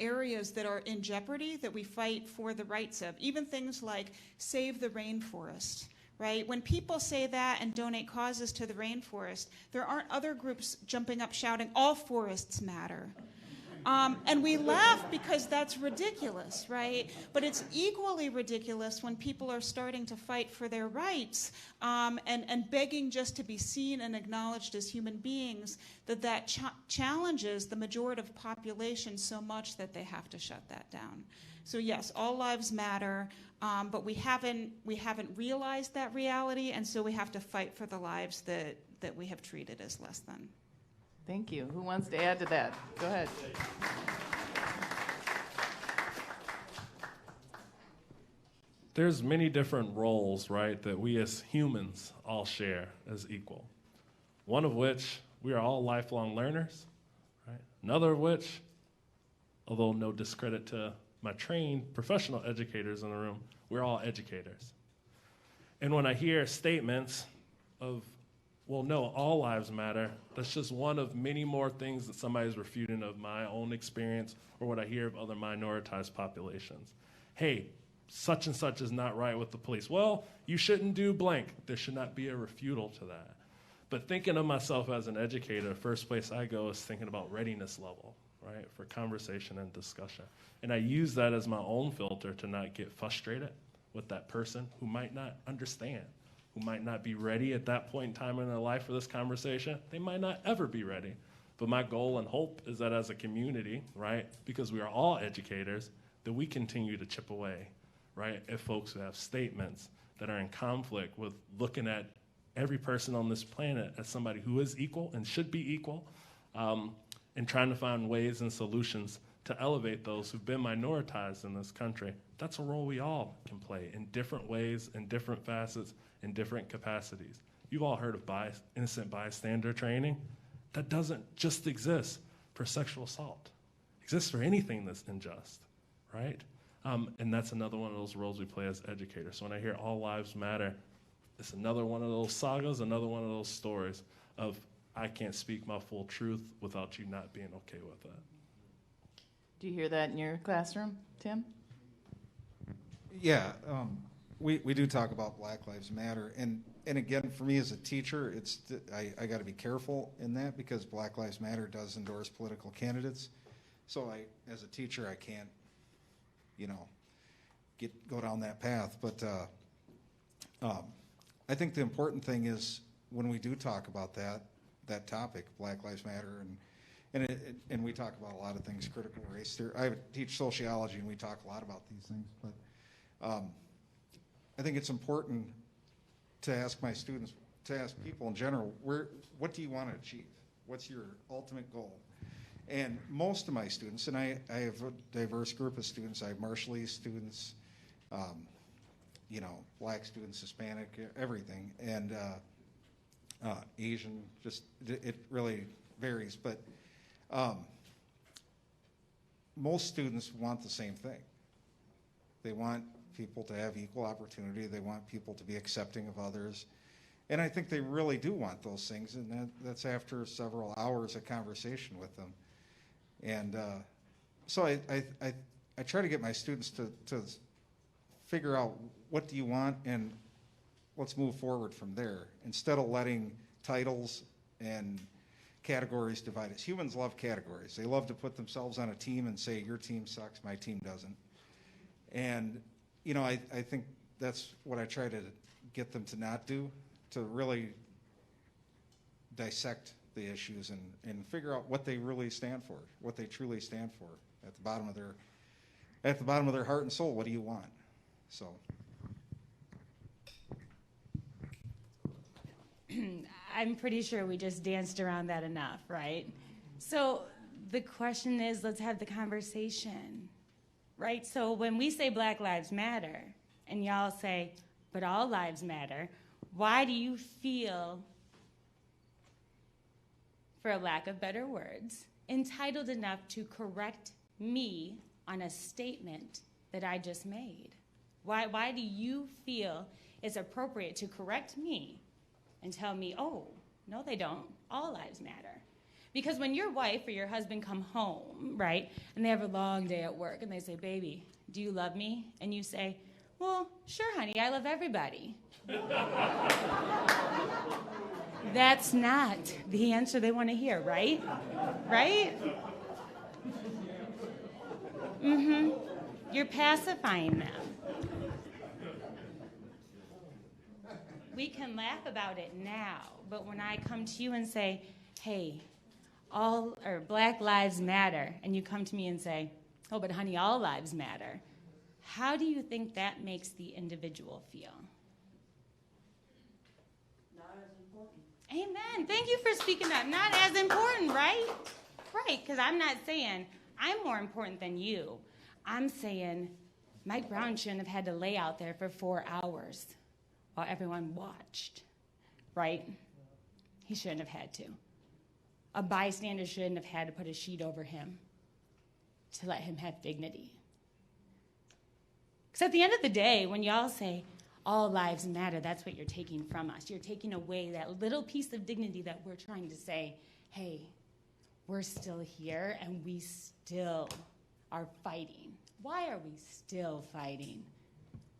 areas that are in jeopardy that we fight for the rights of, even things like save the rainforest, right? When people say that and donate causes to the rainforest, there aren't other groups jumping up shouting, all forests matter. And we laugh because that's ridiculous, right? But it's equally ridiculous when people are starting to fight for their rights and begging just to be seen and acknowledged as human beings, that challenges the majority of population so much that they have to shut that down. So yes, all lives matter, but we haven't realized that reality, and so we have to fight for the lives that we have treated as less than. Thank you. Who wants to add to that? Go ahead. There's many different roles, right, that we as humans all share as equal. One of which, we are all lifelong learners, right? Another of which, although no discredit to my trained professional educators in the room, we're all educators. And when I hear statements of, well, no, all lives matter, that's just one of many more things that somebody's refuting of my own experience or what I hear of other minoritized populations. Hey, such and such is not right with the police. Well, you shouldn't do blank. There should not be a refutal to that. But thinking of myself as an educator, the first place I go is thinking about readiness level, right, for conversation and discussion. And I use that as my own filter to not get frustrated with that person who might not understand, who might not be ready at that point in time in their life for this conversation. They might not ever be ready. But my goal and hope is that as a community, right, because we are all educators, that we continue to chip away, right, at folks who have statements that are in conflict with looking at every person on this planet as somebody who is equal and should be equal, and trying to find ways and solutions to elevate those who've been minoritized in this country. That's a role we all can play in different ways, in different facets, in different capacities. You've all heard of innocent bystander training. That doesn't just exist for sexual assault. It exists for anything that's unjust, right? And that's another one of those roles we play as educators. So when I hear all lives matter, it's another one of those sagas, another one of those stories of I can't speak my full truth without you not being okay with that. Do you hear that in your classroom, Tim? Yeah, we do talk about Black Lives Matter, and again, for me as a teacher, I got to be careful in that because Black Lives Matter does endorse political candidates. So as a teacher, I can't, go down that path. But I think the important thing is when we do talk about that topic, Black Lives Matter, and we talk about a lot of things, critical race theory. I teach sociology, and we talk a lot about these things. But I think it's important to ask my students, to ask people in general, what do you want to achieve? What's your ultimate goal? And most of my students, and I have a diverse group of students. I have Marshallese students, Black students, Hispanic, everything, and Asian. Just it really varies, but most students want the same thing. They want people to have equal opportunity. They want people to be accepting of others. And I think they really do want those things, and that's after several hours of conversation with them. And so I try to get my students to figure out what do you want, and let's move forward from there, instead of letting titles and categories divide us. Humans love categories. They love to put themselves on a team and say, your team sucks, my team doesn't. And I think that's what I try to get them to not do, to really dissect the issues and figure out what they really stand for, what they truly stand for at the bottom of their heart and soul. What do you want? So. I'm pretty sure we just danced around that enough, right? So the question is, let's have the conversation, right? So when we say Black Lives Matter, and y'all say, but all lives matter, Why do you feel, for lack of better words, entitled enough to correct me on a statement that I just made? Why do you feel it's appropriate to correct me and tell me, oh, no, they don't. All lives matter. Because when your wife or your husband come home, right, and they have a long day at work, and they say, baby, do you love me? And you say, well, sure, honey, I love everybody. That's not the answer they want to hear, right? Right? Mm-hmm. You're pacifying them. We can laugh about it now, but when I come to you and say, hey, Black Lives Matter, and you come to me and say, oh, but honey, all lives matter, how do you think that makes the individual feel? Not as important. Amen. Thank you for speaking up. Not as important, right? Right, because I'm not saying I'm more important than you. I'm saying Mike Brown shouldn't have had to lay out there for 4 hours while everyone watched, right? He shouldn't have had to. A bystander shouldn't have had to put a sheet over him to let him have dignity. Because at the end of the day, when y'all say all lives matter, that's what you're taking from us. You're taking away that little piece of dignity that we're trying to say, hey, we're still here and we still are fighting. Why are we still fighting?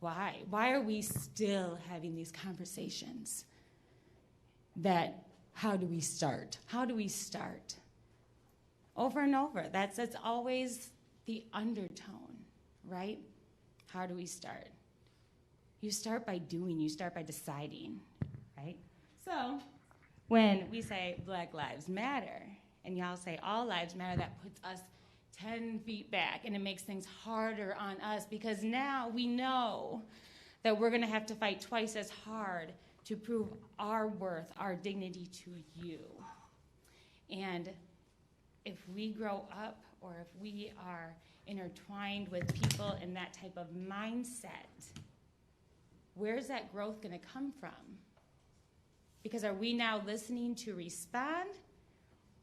Why? Why are we still having these conversations? How do we start? How do we start? Over and over. That's always the undertone, right? How do we start? You start by doing. You start by deciding, right? So when we say Black Lives Matter, and y'all say all lives matter, that puts us 10 feet back, and it makes things harder on us because now we know that we're going to have to fight twice as hard to prove our worth, our dignity to you. And if we grow up or if we are intertwined with people in that type of mindset, where's that growth going to come from? Because are we now listening to respond,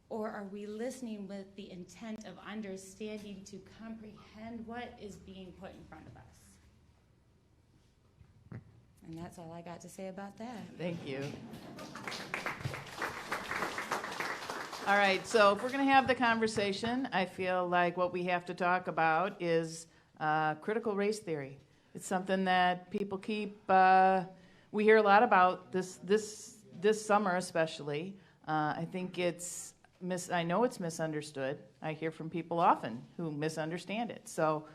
or are we listening with the intent of understanding to comprehend what is being put in front of us? And that's all I got to say about that. Thank you. All right, so if we're going to have the conversation, I feel like what we have to talk about is critical race theory. It's something that people we hear a lot about this summer especially. I think I know it's misunderstood. I hear from people often who misunderstand it. So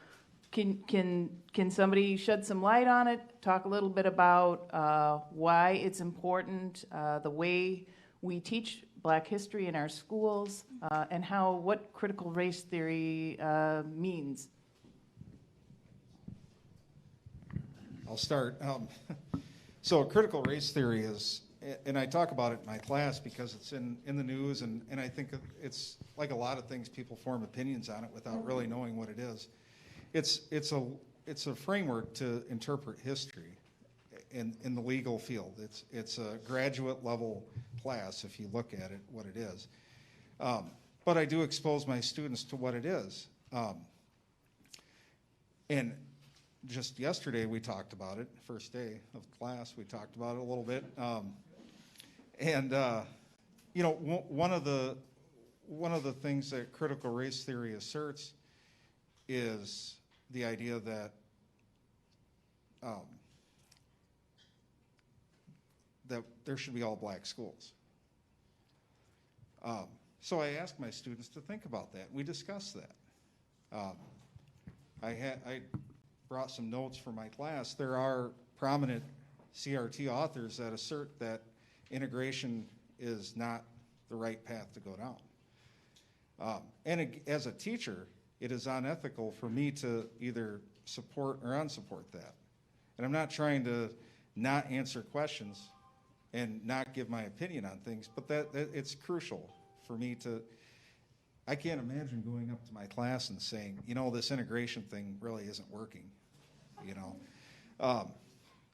can somebody shed some light on it, talk a little bit about why it's important, the way we teach Black history in our schools, and what critical race theory means? I'll start. So critical race theory is, and I talk about it in my class because it's in the news, and I think it's like a lot of things, people form opinions on it without really knowing what it is. It's a framework to interpret history in the legal field. It's a graduate level class if you look at it, what it is. But I do expose my students to what it is. And just yesterday we talked about it, first day of class, we talked about it a little bit. One of the things that critical race theory asserts is the idea that that there should be all Black schools. So I asked my students to think about that. We discussed that. I brought some notes for my class. There are prominent CRT authors that assert that integration is not the right path to go down. As a teacher, it is unethical for me to either support or unsupport that. And I'm not trying to not answer questions and not give my opinion on things, but that it's crucial for me to. I can't imagine going up to my class and saying, this integration thing really isn't working,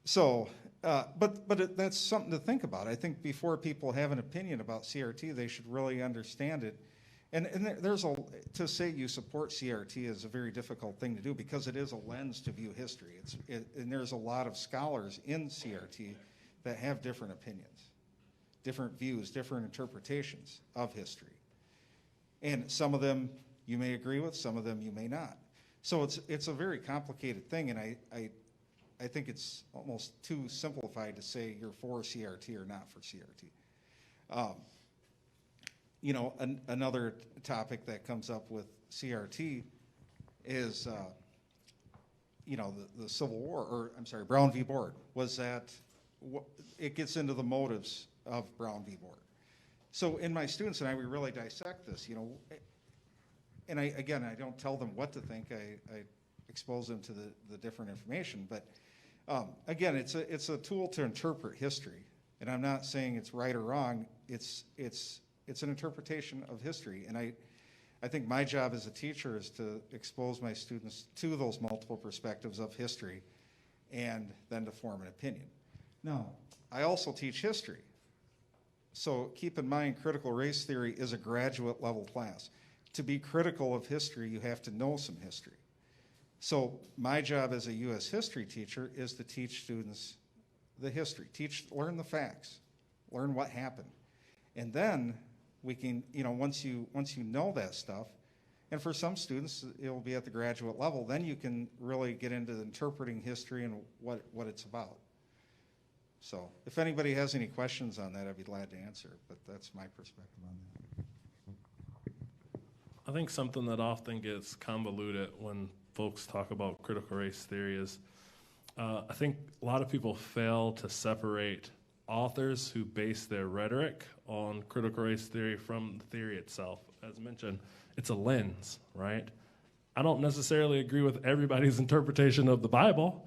So That's something to think about. I think before people have an opinion about CRT, they should really understand it. And to say you support CRT is a very difficult thing to do because it is a lens to view history. And there's a lot of scholars in CRT that have different opinions, different views, different interpretations of history. And some of them you may agree with, some of them you may not. So it's a very complicated thing, and I think it's almost too simplified to say you're for CRT or not for CRT. Another topic that comes up with CRT is, the Civil War, Brown v. Board, was that it gets into the motives of Brown v. Board. So in my students and I, we really dissect this, and I don't tell them what to think. I expose them to the different information. But again, it's a tool to interpret history, and I'm not saying it's right or wrong. It's an interpretation of history, and I think my job as a teacher is to expose my students to those multiple perspectives of history, and then to form an opinion. Now, I also teach history. So keep in mind, critical race theory is a graduate level class. To be critical of history, you have to know some history. So my job as a U.S. history teacher is to teach students the history, learn the facts, learn what happened. And then we can, once you know that stuff, and for some students, it'll be at the graduate level, then you can really get into interpreting history and what it's about. So if anybody has any questions on that, I'd be glad to answer, but that's my perspective on that. I think something that often gets convoluted when folks talk about critical race theory is I think a lot of people fail to separate authors who base their rhetoric on critical race theory from the theory itself. As mentioned, it's a lens, right? I don't necessarily agree with everybody's interpretation of the Bible,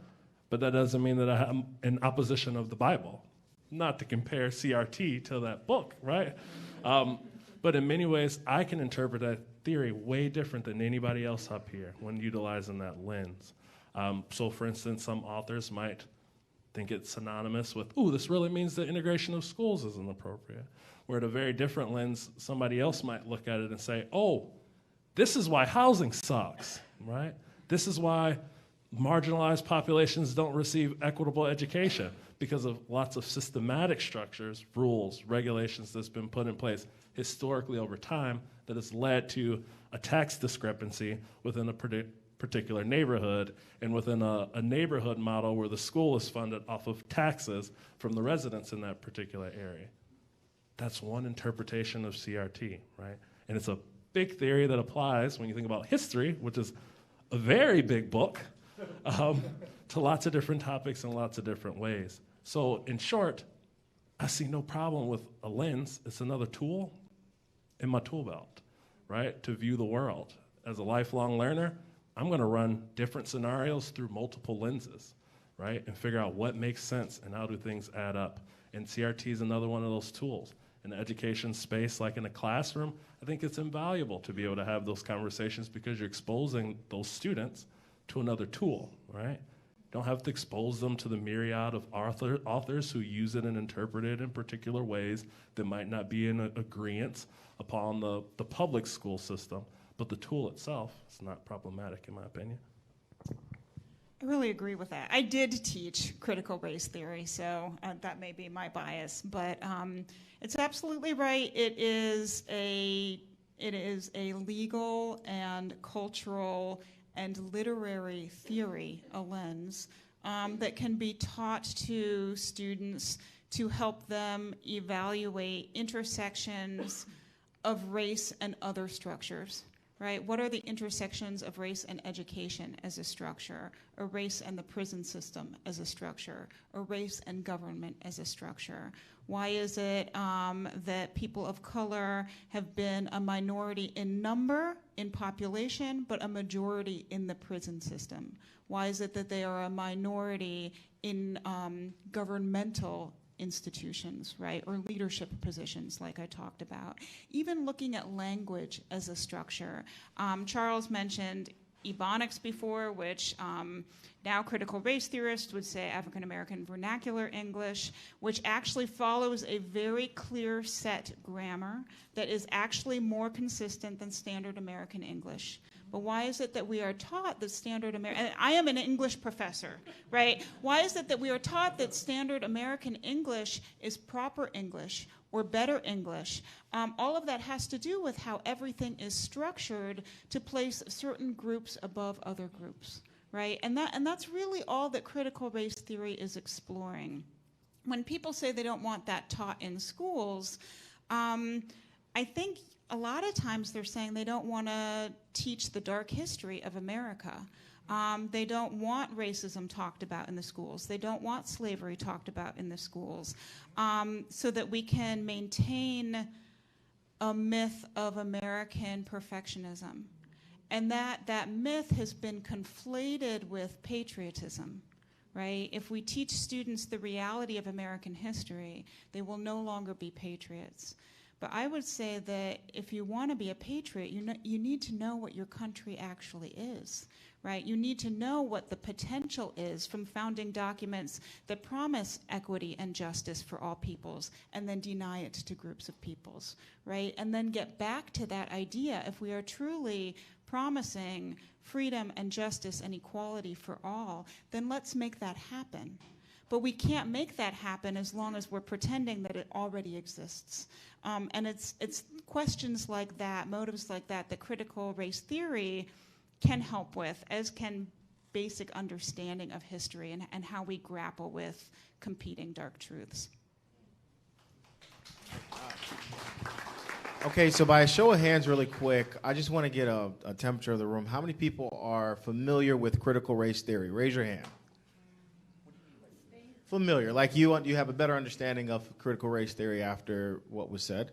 but that doesn't mean that I'm in opposition of the Bible. Not to compare CRT to that book, right? But in many ways, I can interpret that theory way different than anybody else up here when utilizing that lens. So for instance, some authors might think it's synonymous with, this really means the integration of schools isn't appropriate. Where at a very different lens, somebody else might look at it and say, this is why housing sucks, right? This is why marginalized populations don't receive equitable education, because of lots of systematic structures, rules, regulations that's been put in place historically over time that has led to a tax discrepancy within a particular neighborhood, and within a neighborhood model where the school is funded off of taxes from the residents in that particular area. That's one interpretation of CRT, right? And it's a big theory that applies when you think about history, which is a very big book, to lots of different topics in lots of different ways. So in short, I see no problem with a lens. It's another tool in my tool belt, right, to view the world. As a lifelong learner, I'm going to run different scenarios through multiple lenses, right, and figure out what makes sense and how do things add up. And CRT is another one of those tools. In the education space, like in a classroom, I think it's invaluable to be able to have those conversations because you're exposing those students to another tool, right? Don't have to expose them to the myriad of authors who use it and interpret it in particular ways that might not be in agreement upon the public school system. But the tool itself is not problematic, in my opinion. I really agree with that. I did teach critical race theory, so that may be my bias. But it's absolutely right. It is a legal and cultural and literary theory, a lens, that can be taught to students to help them evaluate intersections of race and other structures. Right? What are the intersections of race and education as a structure, or race and the prison system as a structure, or race and government as a structure? Why is it that people of color have been a minority in number, in population, but a majority in the prison system? Why is it that they are a minority in governmental institutions, right, or leadership positions like I talked about? Even looking at language as a structure. Charles mentioned Ebonics before, which now critical race theorists would say African American vernacular English, which actually follows a very clear set grammar that is actually more consistent than standard American English. But why is it that we are taught that standard American, I am an English professor, right? Why is it that we are taught that standard American English is proper English or better English? All of that has to do with how everything is structured to place certain groups above other groups, right? And that's really all that critical race theory is exploring. When people say they don't want that taught in schools, I think a lot of times they're saying they don't want to teach the dark history of America. They don't want racism talked about in the schools. They don't want slavery talked about in the schools, so that we can maintain a myth of American perfectionism. And that myth has been conflated with patriotism, right? If we teach students the reality of American history, they will no longer be patriots. But I would say that if you want to be a patriot, you need to know what your country actually is, right? You need to know what the potential is from founding documents that promise equity and justice for all peoples and then deny it to groups of peoples, right? And then get back to that idea. If we are truly promising freedom and justice and equality for all, then let's make that happen. But we can't make that happen as long as we're pretending that it already exists. And it's questions like that, motives like that, that critical race theory can help with, as can basic understanding of history and how we grapple with competing dark truths. Okay, so by a show of hands really quick, I just want to get a temperature of the room. How many people are familiar with critical race theory? Raise your hand. Familiar, like you have a better understanding of critical race theory after what was said?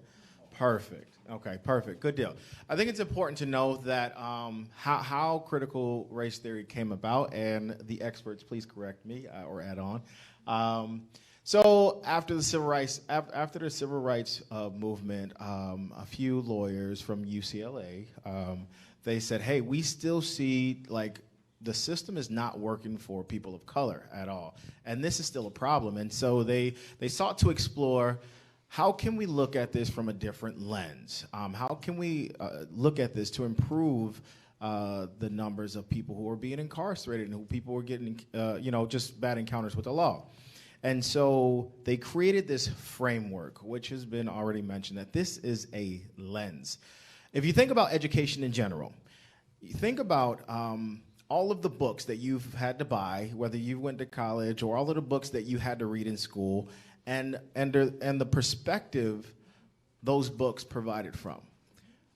Perfect. Okay, perfect. Good deal. I think it's important to know that how critical race theory came about, and the experts, please correct me or add on. So after the civil rights movement, a few lawyers from UCLA, they said, hey, we still see the system is not working for people of color at all. And this is still a problem. And so they sought to explore, how can we look at this from a different lens? How can we look at this to improve the numbers of people who are being incarcerated and who people were getting, just bad encounters with the law? And so they created this framework, which has been already mentioned, that this is a lens. If you think about education in general, you think about all of the books that you've had to buy, whether you went to college, or all of the books that you had to read in school, and the perspective those books provided from.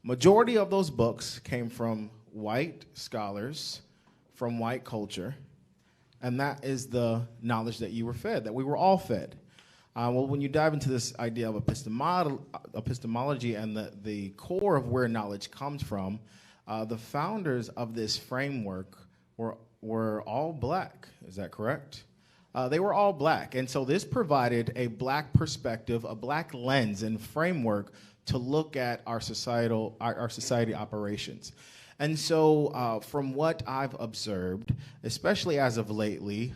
Majority of those books came from white scholars, from white culture, and that is the knowledge that you were fed, that we were all fed. Well, when you dive into this idea of epistemology and the core of where knowledge comes from, the founders of this framework were all black. Is that correct? They were all black. And so this provided a black perspective, a black lens and framework to look at our society operations. And so from what I've observed, especially as of lately,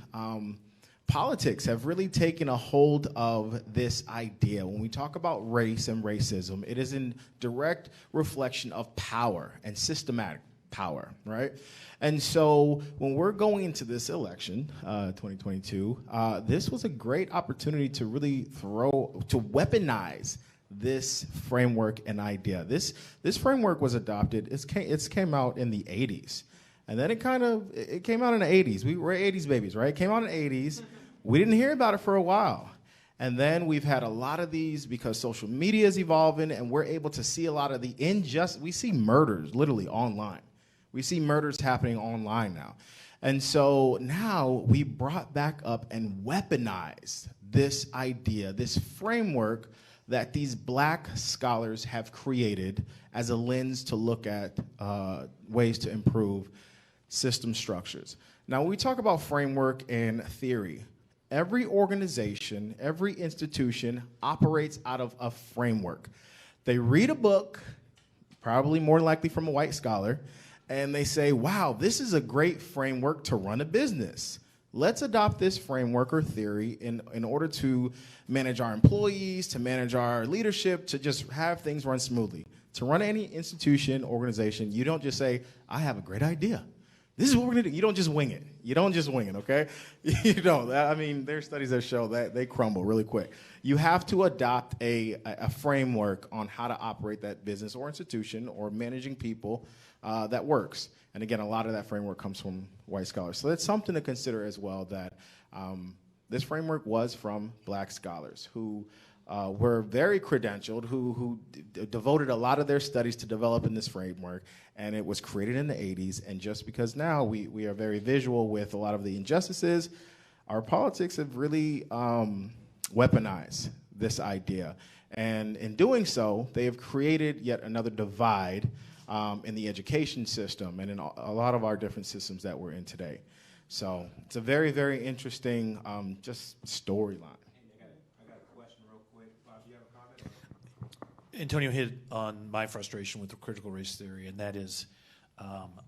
politics have really taken a hold of this idea. When we talk about race and racism, it is in direct reflection of power and systematic power, right? And so when we're going into this election, 2022, this was a great opportunity to really weaponize this framework and idea. This framework was adopted, it came out in the 80s. And then it came out in the 80s. We were 80s babies, right? It came out in the 80s. We didn't hear about it for a while. And then we've had a lot of these because social media is evolving, and we're able to see a lot of the we see murders literally online. We see murders happening online now. And so now we brought back up and weaponized this idea, this framework that these black scholars have created as a lens to look at ways to improve system structures. Now, when we talk about framework and theory, every organization, every institution operates out of a framework. They read a book, probably more likely from a white scholar, and they say, wow, this is a great framework to run a business. Let's adopt this framework or theory in order to manage our employees, to manage our leadership, to just have things run smoothly. To run any institution, organization, you don't just say, I have a great idea. This is what we're going to do. You don't just wing it. You don't just wing it, okay? You don't. I mean, there are studies that show that they crumble really quick. You have to adopt a framework on how to operate that business or institution or managing people that works. And again, a lot of that framework comes from white scholars. So that's something to consider as well, that this framework was from black scholars who were very credentialed, who devoted a lot of their studies to developing this framework, and it was created in the 80s. And just because now we are very visual with a lot of the injustices, our politics have really weaponized this idea. And in doing so, they have created yet another divide in the education system and in a lot of our different systems that we're in today. So it's a very, very interesting just storyline. Antonio hit on my frustration with the critical race theory, and that is,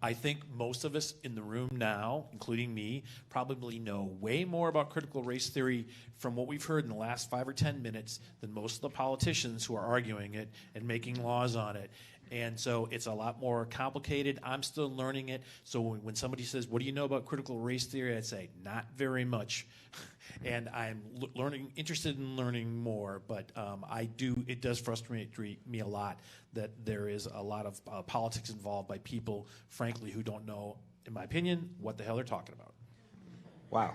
I think most of us in the room now, including me, probably know way more about critical race theory from what we've heard in the last 5 or 10 minutes than most of the politicians who are arguing it and making laws on it. And so it's a lot more complicated. I'm still learning it. So when somebody says, what do you know about critical race theory? I'd say, not very much. And I'm interested in learning more, but it does frustrate me a lot that there is a lot of politics involved by people, frankly, who don't know, in my opinion, what the hell they're talking about. Wow.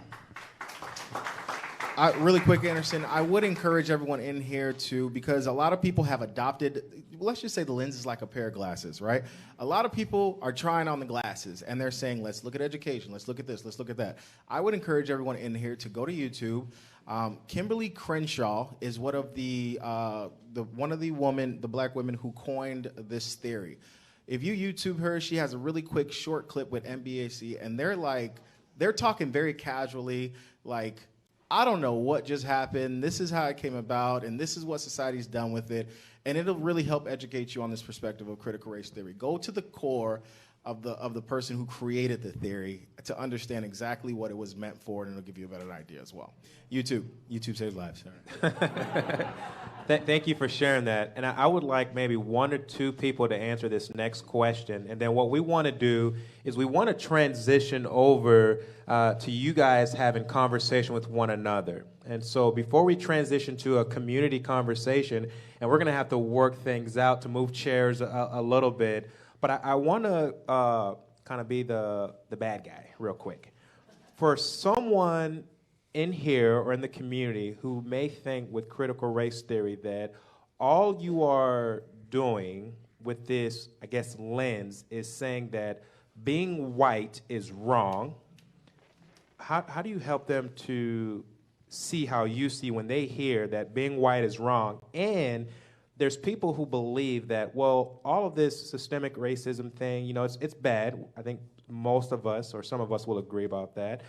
Really quick, Anderson, I would encourage everyone in here to, because a lot of people have adopted, let's just say the lens is like a pair of glasses, right? A lot of people are trying on the glasses, and they're saying, let's look at education, let's look at this, let's look at that. I would encourage everyone in here to go to YouTube. Kimberly Crenshaw is one of the black women who coined this theory. If you YouTube her, she has a really quick short clip with MBAC, and they're talking very casually, like, I don't know what just happened. This is how it came about, and this is what society's done with it. And it'll really help educate you on this perspective of critical race theory. Go to the core of the person who created the theory to understand exactly what it was meant for, and it'll give you a better idea as well. YouTube saves lives. Thank you for sharing that. And I would like maybe 1 or 2 people to answer this next question. And then what we want to do is we want to transition over to you guys having conversation with one another. And so before we transition to a community conversation, and we're going to have to work things out to move chairs a little bit, but I want to kind of be the bad guy real quick. For someone in here or in the community who may think with critical race theory that all you are doing with this, I guess, lens is saying that being white is wrong, how do you help them to see how you see when they hear that being white is wrong? And there's people who believe that, well, all of this systemic racism thing, it's bad. I think most of us or some of us will agree about that.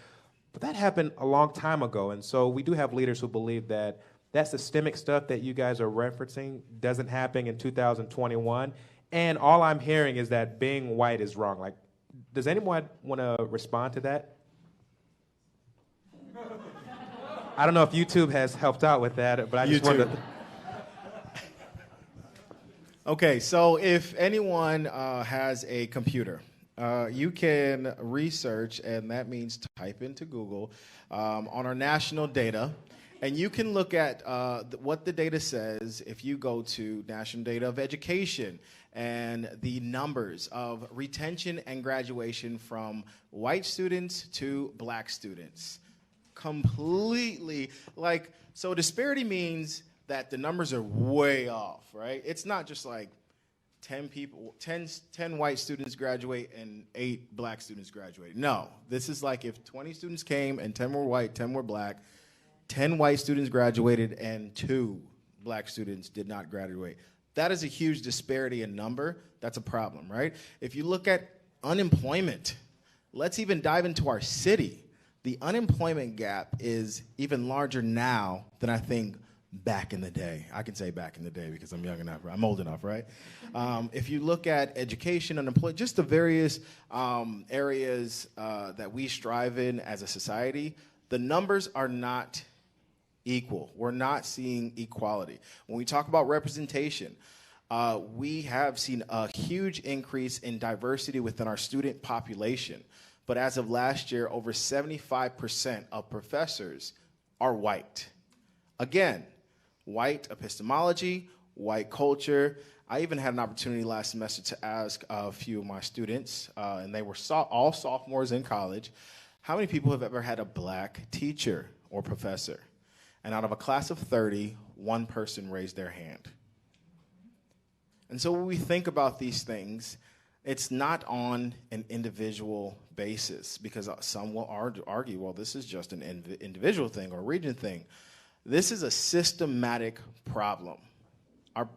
But that happened a long time ago, and so we do have leaders who believe that that systemic stuff that you guys are referencing doesn't happen in 2021, and all I'm hearing is that being white is wrong. Like, does anyone want to respond to that? I don't know if YouTube has helped out with that, but I just wanted to... Okay, so if anyone has a computer, you can research, and that means type into Google, on our national data, and you can look at what the data says if you go to national data of education and the numbers of retention and graduation from white students to black students. Completely, so disparity means that the numbers are way off, right? It's not just like 10 white students graduate and 8 black students graduate. No, this is like if 20 students came and 10 were white, 10 were black, 10 white students graduated and 2 black students did not graduate. That is a huge disparity in number. That's a problem, right? If you look at unemployment, let's even dive into our city. The unemployment gap is even larger now than I think back in the day. I can say back in the day because I'm young enough, I'm old enough, right? If you look at education, unemployment, just the various areas that we strive in as a society, the numbers are not equal. We're not seeing equality. When we talk about representation, we have seen a huge increase in diversity within our student population. But as of last year, over 75% of professors are white. Again, white epistemology, white culture. I even had an opportunity last semester to ask a few of my students, and they were all sophomores in college, how many people have ever had a black teacher or professor? And out of a class of 30, one person raised their hand. And so when we think about these things, it's not on an individual basis, because some will argue, well, this is just an individual thing or region thing. This is a systematic problem.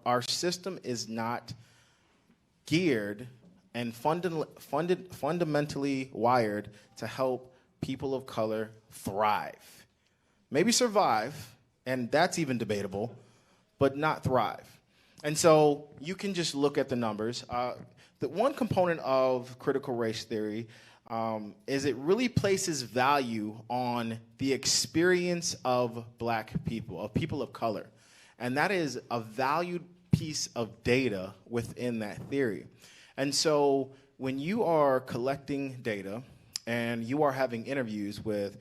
Our system is not geared and fundamentally wired to help people of color thrive. Maybe survive, and that's even debatable, but not thrive. And so you can just look at the numbers. The one component of critical race theory is it really places value on the experience of black people, of people of color. And that is a valued piece of data within that theory. And so when you are collecting data and you are having interviews with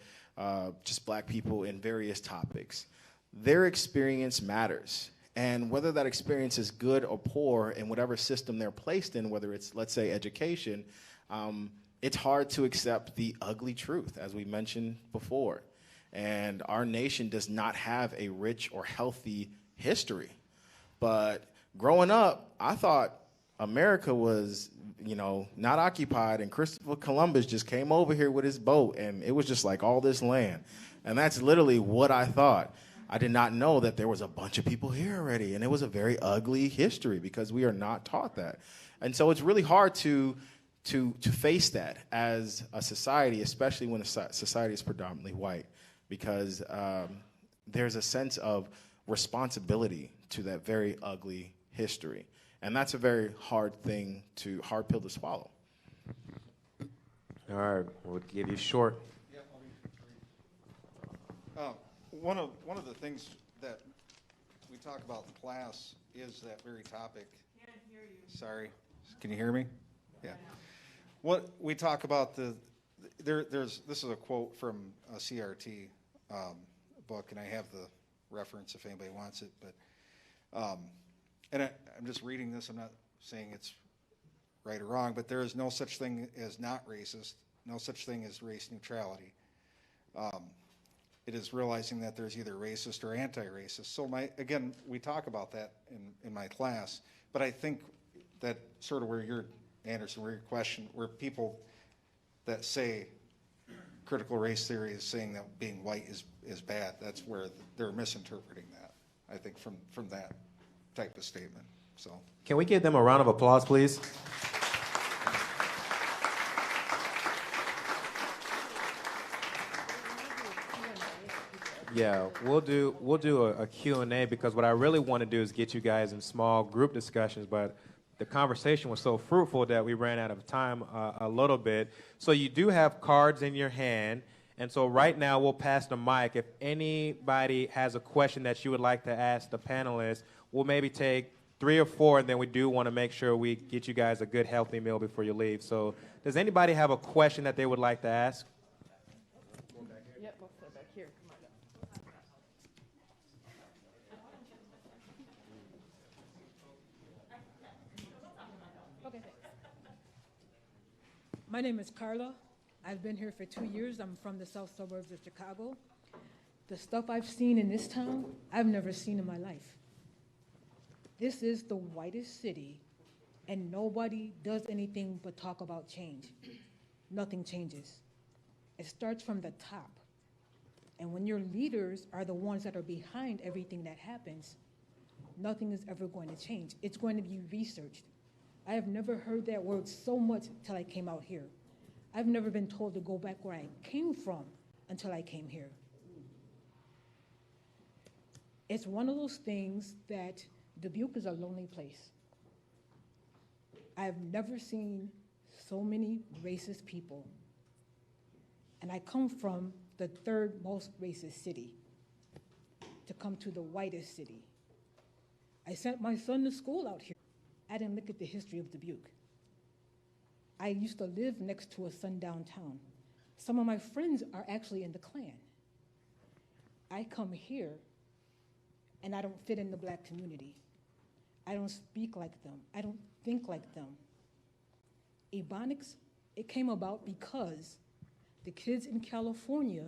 just black people in various topics, their experience matters. And whether that experience is good or poor in whatever system they're placed in, whether it's, let's say, education, it's hard to accept the ugly truth, as we mentioned before. And our nation does not have a rich or healthy history. But growing up, I thought America was, not occupied, and Christopher Columbus just came over here with his boat, and it was just like all this land. And that's literally what I thought. I did not know that there was a bunch of people here already, and it was a very ugly history because we are not taught that. And so it's really hard to face that as a society, especially when a society is predominantly white, because there's a sense of responsibility to that very ugly history. And that's a very hard pill to swallow. All right, we'll give you short. One of the things that we talk about in class is that very topic. Can't hear you. Sorry, can you hear me? Yeah. What we talk about this is a quote from a CRT book, and I have the reference if anybody wants it. But and I'm just reading this. I'm not saying it's right or wrong, but there is no such thing as not racist. No such thing as race neutrality. It is realizing that there's either racist or anti-racist. So again, we talk about that in my class, but I think that sort of where your question, where people that say critical race theory is saying that being white is bad, that's where they're misinterpreting that, I think, from that type of statement. So can we give them a round of applause, please? Yeah, we'll do a Q&A, because what I really want to do is get you guys in small group discussions, but the conversation was so fruitful that we ran out of time a little bit. So you do have cards in your hand, and so right now we'll pass the mic. If anybody has a question that you would like to ask the panelists, we'll maybe take 3 or 4, and then we do want to make sure we get you guys a good, healthy meal before you leave. So does anybody have a question that they would like to ask? Yep, we'll sit back here. Come on up. Okay. My name is Carla. I've been here for 2 years. I'm from the south suburbs of Chicago. The stuff I've seen in this town, I've never seen in my life. This is the whitest city, and nobody does anything but talk about change. Nothing changes. It starts from the top. And when your leaders are the ones that are behind everything that happens, nothing is ever going to change. It's going to be researched. I have never heard that word so much till I came out here. I've never been told to go back where I came from until I came here. It's one of those things that Dubuque is a lonely place. I've never seen so many racist people. And I come from the third most racist city to come to the whitest city. I sent my son to school out here. I didn't look at the history of Dubuque. I used to live next to a sundown town. Some of my friends are actually in the Klan. I come here and I don't fit in the black community. I don't speak like them. I don't think like them. Ebonics, it came about because the kids in California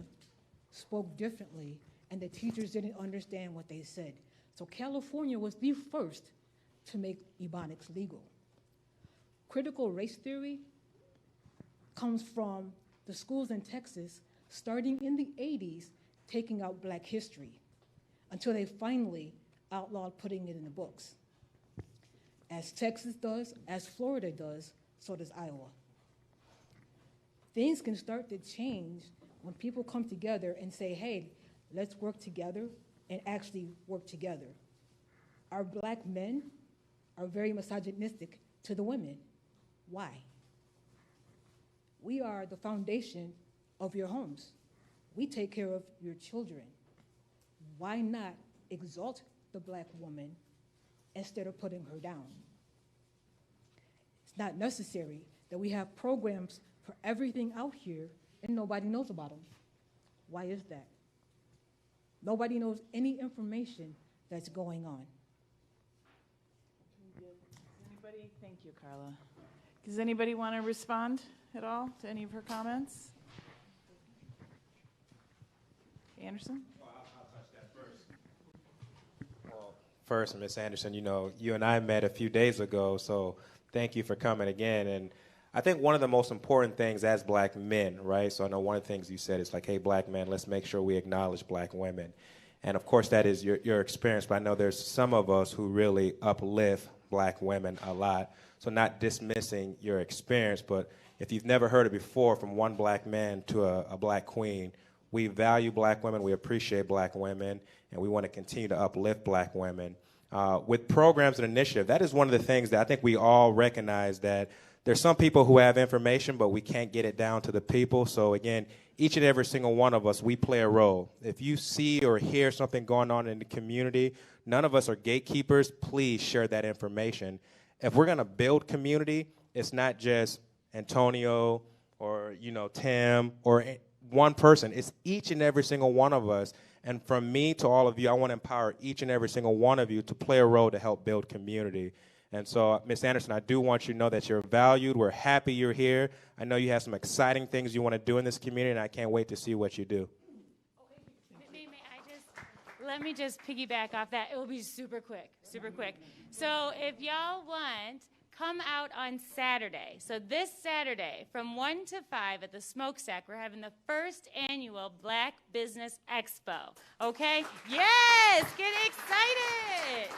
spoke differently and the teachers didn't understand what they said. So California was the first to make Ebonics legal. Critical race theory comes from the schools in Texas starting in the 80s taking out black history until they finally outlawed putting it in the books. As Texas does, as Florida does, so does Iowa. Things can start to change when people come together and say, hey, let's work together and actually work together. Our black men are very misogynistic to the women. Why? We are the foundation of your homes. We take care of your children. Why not exalt the black woman instead of putting her down? It's not necessary that we have programs for everything out here and nobody knows about them. Why is that? Nobody knows any information that's going on. Anybody? Thank you, Carla. Does anybody want to respond at all to any of her comments? Anderson? Well, I'll touch that first. Well, first, Ms. Anderson, you know, you and I met a few days ago, so thank you for coming again. And I think one of the most important things as black men, right? So I know one of the things you said is like, hey, black men, let's make sure we acknowledge black women. And of course, that is your experience, but I know there's some of us who really uplift black women a lot. So not dismissing your experience, but if you've never heard it before, from one black man to a black queen, we value black women, we appreciate black women, and we want to continue to uplift black women. With programs and initiative, that is one of the things that I think we all recognize, that there's some people who have information, but we can't get it down to the people. So again, each and every single one of us, we play a role. If you see or hear something going on in the community, none of us are gatekeepers. Please share that information. If we're going to build community, it's not just Antonio or, you know, Tim or one person. It's each and every single one of us. And from me to all of you, I want to empower each and every single one of you to play a role to help build community. And so, Ms. Anderson, I do want you to know that you're valued. We're happy you're here. I know you have some exciting things you want to do in this community, and I can't wait to see what you do. Let me just piggyback off that. It will be super quick, super quick. So if y'all want, come out on Saturday. So this Saturday from 1 to 5 at the Smokestack, we're having the first annual Black Business Expo. Okay? Yes! Get excited!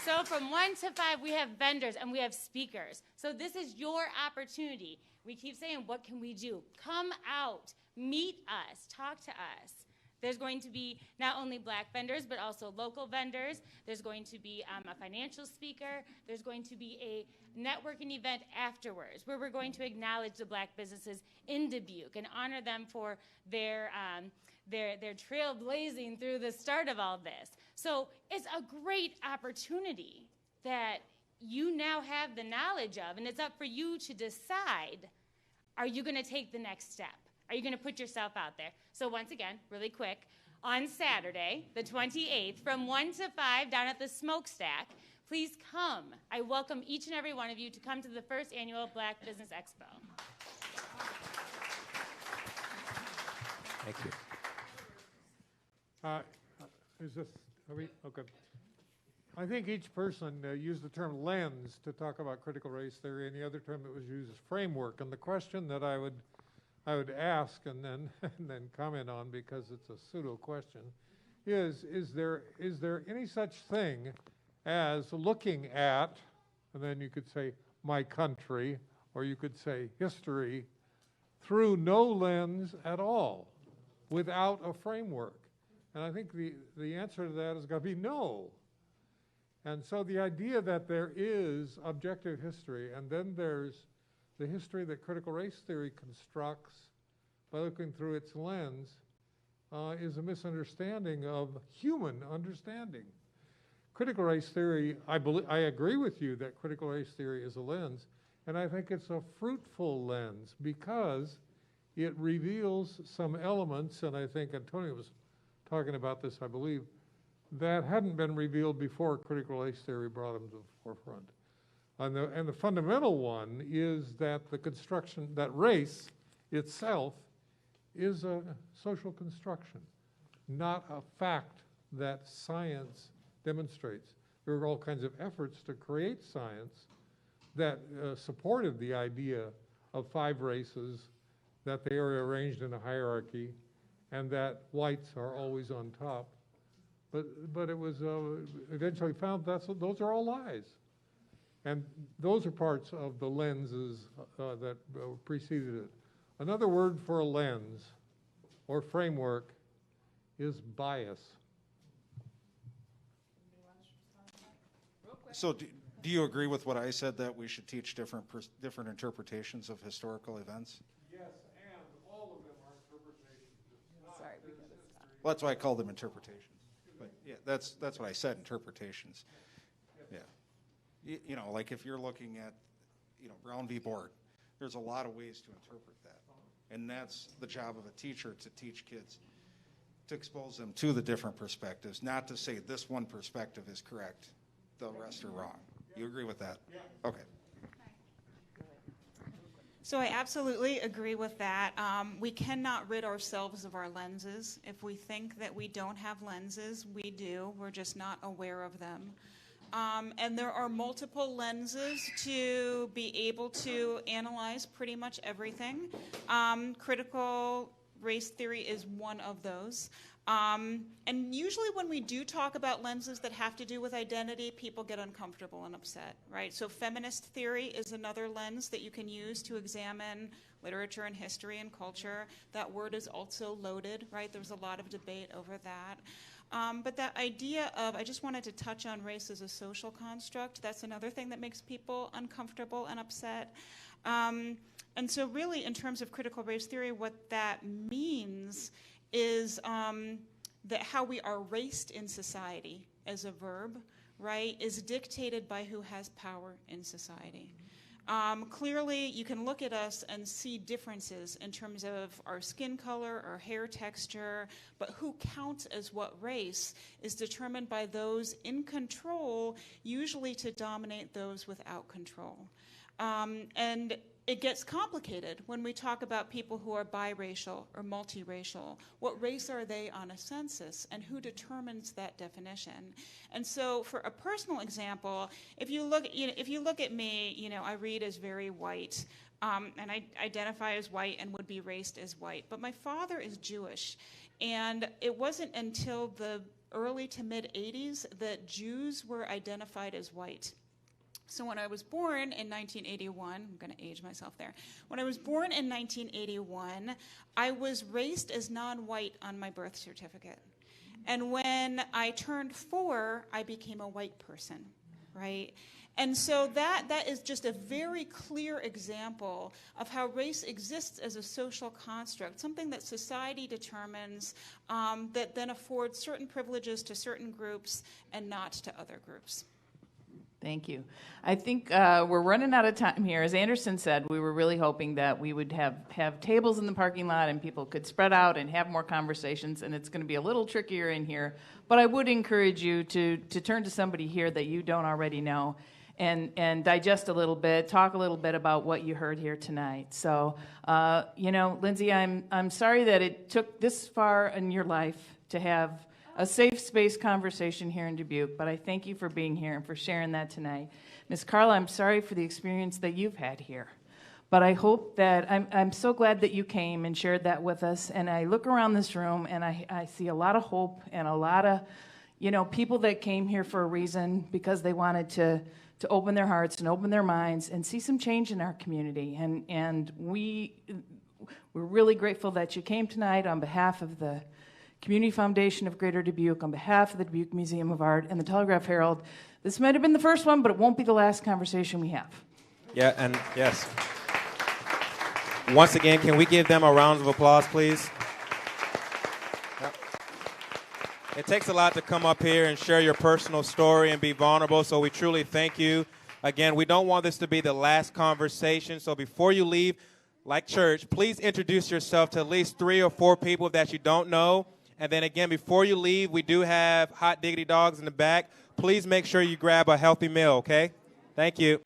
So from 1 to 5, we have vendors and we have speakers. So this is your opportunity. We keep saying, what can we do? Come out, meet us, talk to us. There's going to be not only black vendors, but also local vendors. There's going to be a financial speaker. There's going to be a networking event afterwards where we're going to acknowledge the black businesses in Dubuque and honor them for their trailblazing through the start of all this. So it's a great opportunity that you now have the knowledge of, and it's up for you to decide, are you going to take the next step? Are you going to put yourself out there? So once again, really quick, on Saturday, the 28th, from 1 to 5 down at the Smokestack, please come. I welcome each and every one of you to come to the first annual Black Business Expo. Thank you. Okay. I think each person used the term lens to talk about critical race theory, and the other term that was used is framework. And the question that I would ask and then comment on, because it's a pseudo question, is there any such thing as looking at, and then you could say my country, or you could say history, through no lens at all, without a framework? And I think the answer to that is going to be no. And so the idea that there is objective history, and then there's the history that critical race theory constructs by looking through its lens, is a misunderstanding of human understanding. Critical race theory, I agree with you that critical race theory is a lens, and I think it's a fruitful lens because it reveals some elements, and I think Antonio was talking about this, I believe, that hadn't been revealed before critical race theory brought them to the forefront. And the fundamental one is that the construction, that race itself is a social construction, not a fact that science demonstrates. There were all kinds of efforts to create science that supported the idea of 5 races, that they are arranged in a hierarchy, and that whites are always on top. But it was eventually found that those are all lies. And those are parts of the lenses that preceded it. Another word for a lens or framework is bias. So do you agree with what I said, that we should teach different interpretations of historical events? Yes, and all of them are interpretations. Sorry, we got to stop. Well, that's why I call them interpretations. But yeah, that's what I said, interpretations. Yeah. You know, like if you're looking at, Brown v. Board, there's a lot of ways to interpret that. And that's the job of a teacher, to teach kids, to expose them to the different perspectives, not to say this one perspective is correct, the rest are wrong. You agree with that? Yeah. Okay. So I absolutely agree with that. We cannot rid ourselves of our lenses. If we think that we don't have lenses, we do. We're just not aware of them. And there are multiple lenses to be able to analyze pretty much everything. Critical race theory is one of those. And usually when we do talk about lenses that have to do with identity, people get uncomfortable and upset, right? So feminist theory is another lens that you can use to examine literature and history and culture. That word is also loaded, right? There's a lot of debate over that. But that idea of, I just wanted to touch on race as a social construct, that's another thing that makes people uncomfortable and upset. And so really, in terms of critical race theory, what that means is that how we are raced in society as a verb, right, is dictated by who has power in society. Clearly, you can look at us and see differences in terms of our skin color, our hair texture, but who counts as what race is determined by those in control, usually to dominate those without control. And it gets complicated when we talk about people who are biracial or multiracial. What race are they on a census, and who determines that definition? And so, for a personal example, if you look at me, I read as very white, and I identify as white and would be raised as white. But my father is Jewish, and it wasn't until the early to mid 80s that Jews were identified as white. So when I was born in 1981, I'm going to age myself there. When I was born in 1981, I was raised as non-white on my birth certificate. And when I turned 4, I became a white person, right? And so that is just a very clear example of how race exists as a social construct, something that society determines that then affords certain privileges to certain groups and not to other groups. Thank you. I think we're running out of time here. As Anderson said, we were really hoping that we would have tables in the parking lot and people could spread out and have more conversations, and it's going to be a little trickier in here. But I would encourage you to turn to somebody here that you don't already know and digest a little bit, talk a little bit about what you heard here tonight. So, Lindsay, I'm sorry that it took this far in your life to have a safe space conversation here in Dubuque, but I thank you for being here and for sharing that tonight. Ms. Carla, I'm sorry for the experience that you've had here, but I hope that I'm so glad that you came and shared that with us, and I look around this room and I see a lot of hope and a lot of, people that came here for a reason because they wanted to open their hearts and open their minds and see some change in our community, and we're really grateful that you came tonight on behalf of the Community Foundation of Greater Dubuque, on behalf of the Dubuque Museum of Art and the Telegraph Herald. This might have been the first one, but it won't be the last conversation we have. Yeah, and yes. Once again, can we give them a round of applause, please? Yep. It takes a lot to come up here and share your personal story and be vulnerable, so we truly thank you. Again, we don't want this to be the last conversation, so before you leave, like church, please introduce yourself to at least 3 or 4 people that you don't know. And then again, before you leave, we do have hot diggity dogs in the back. Please make sure you grab a healthy meal, okay? Thank you.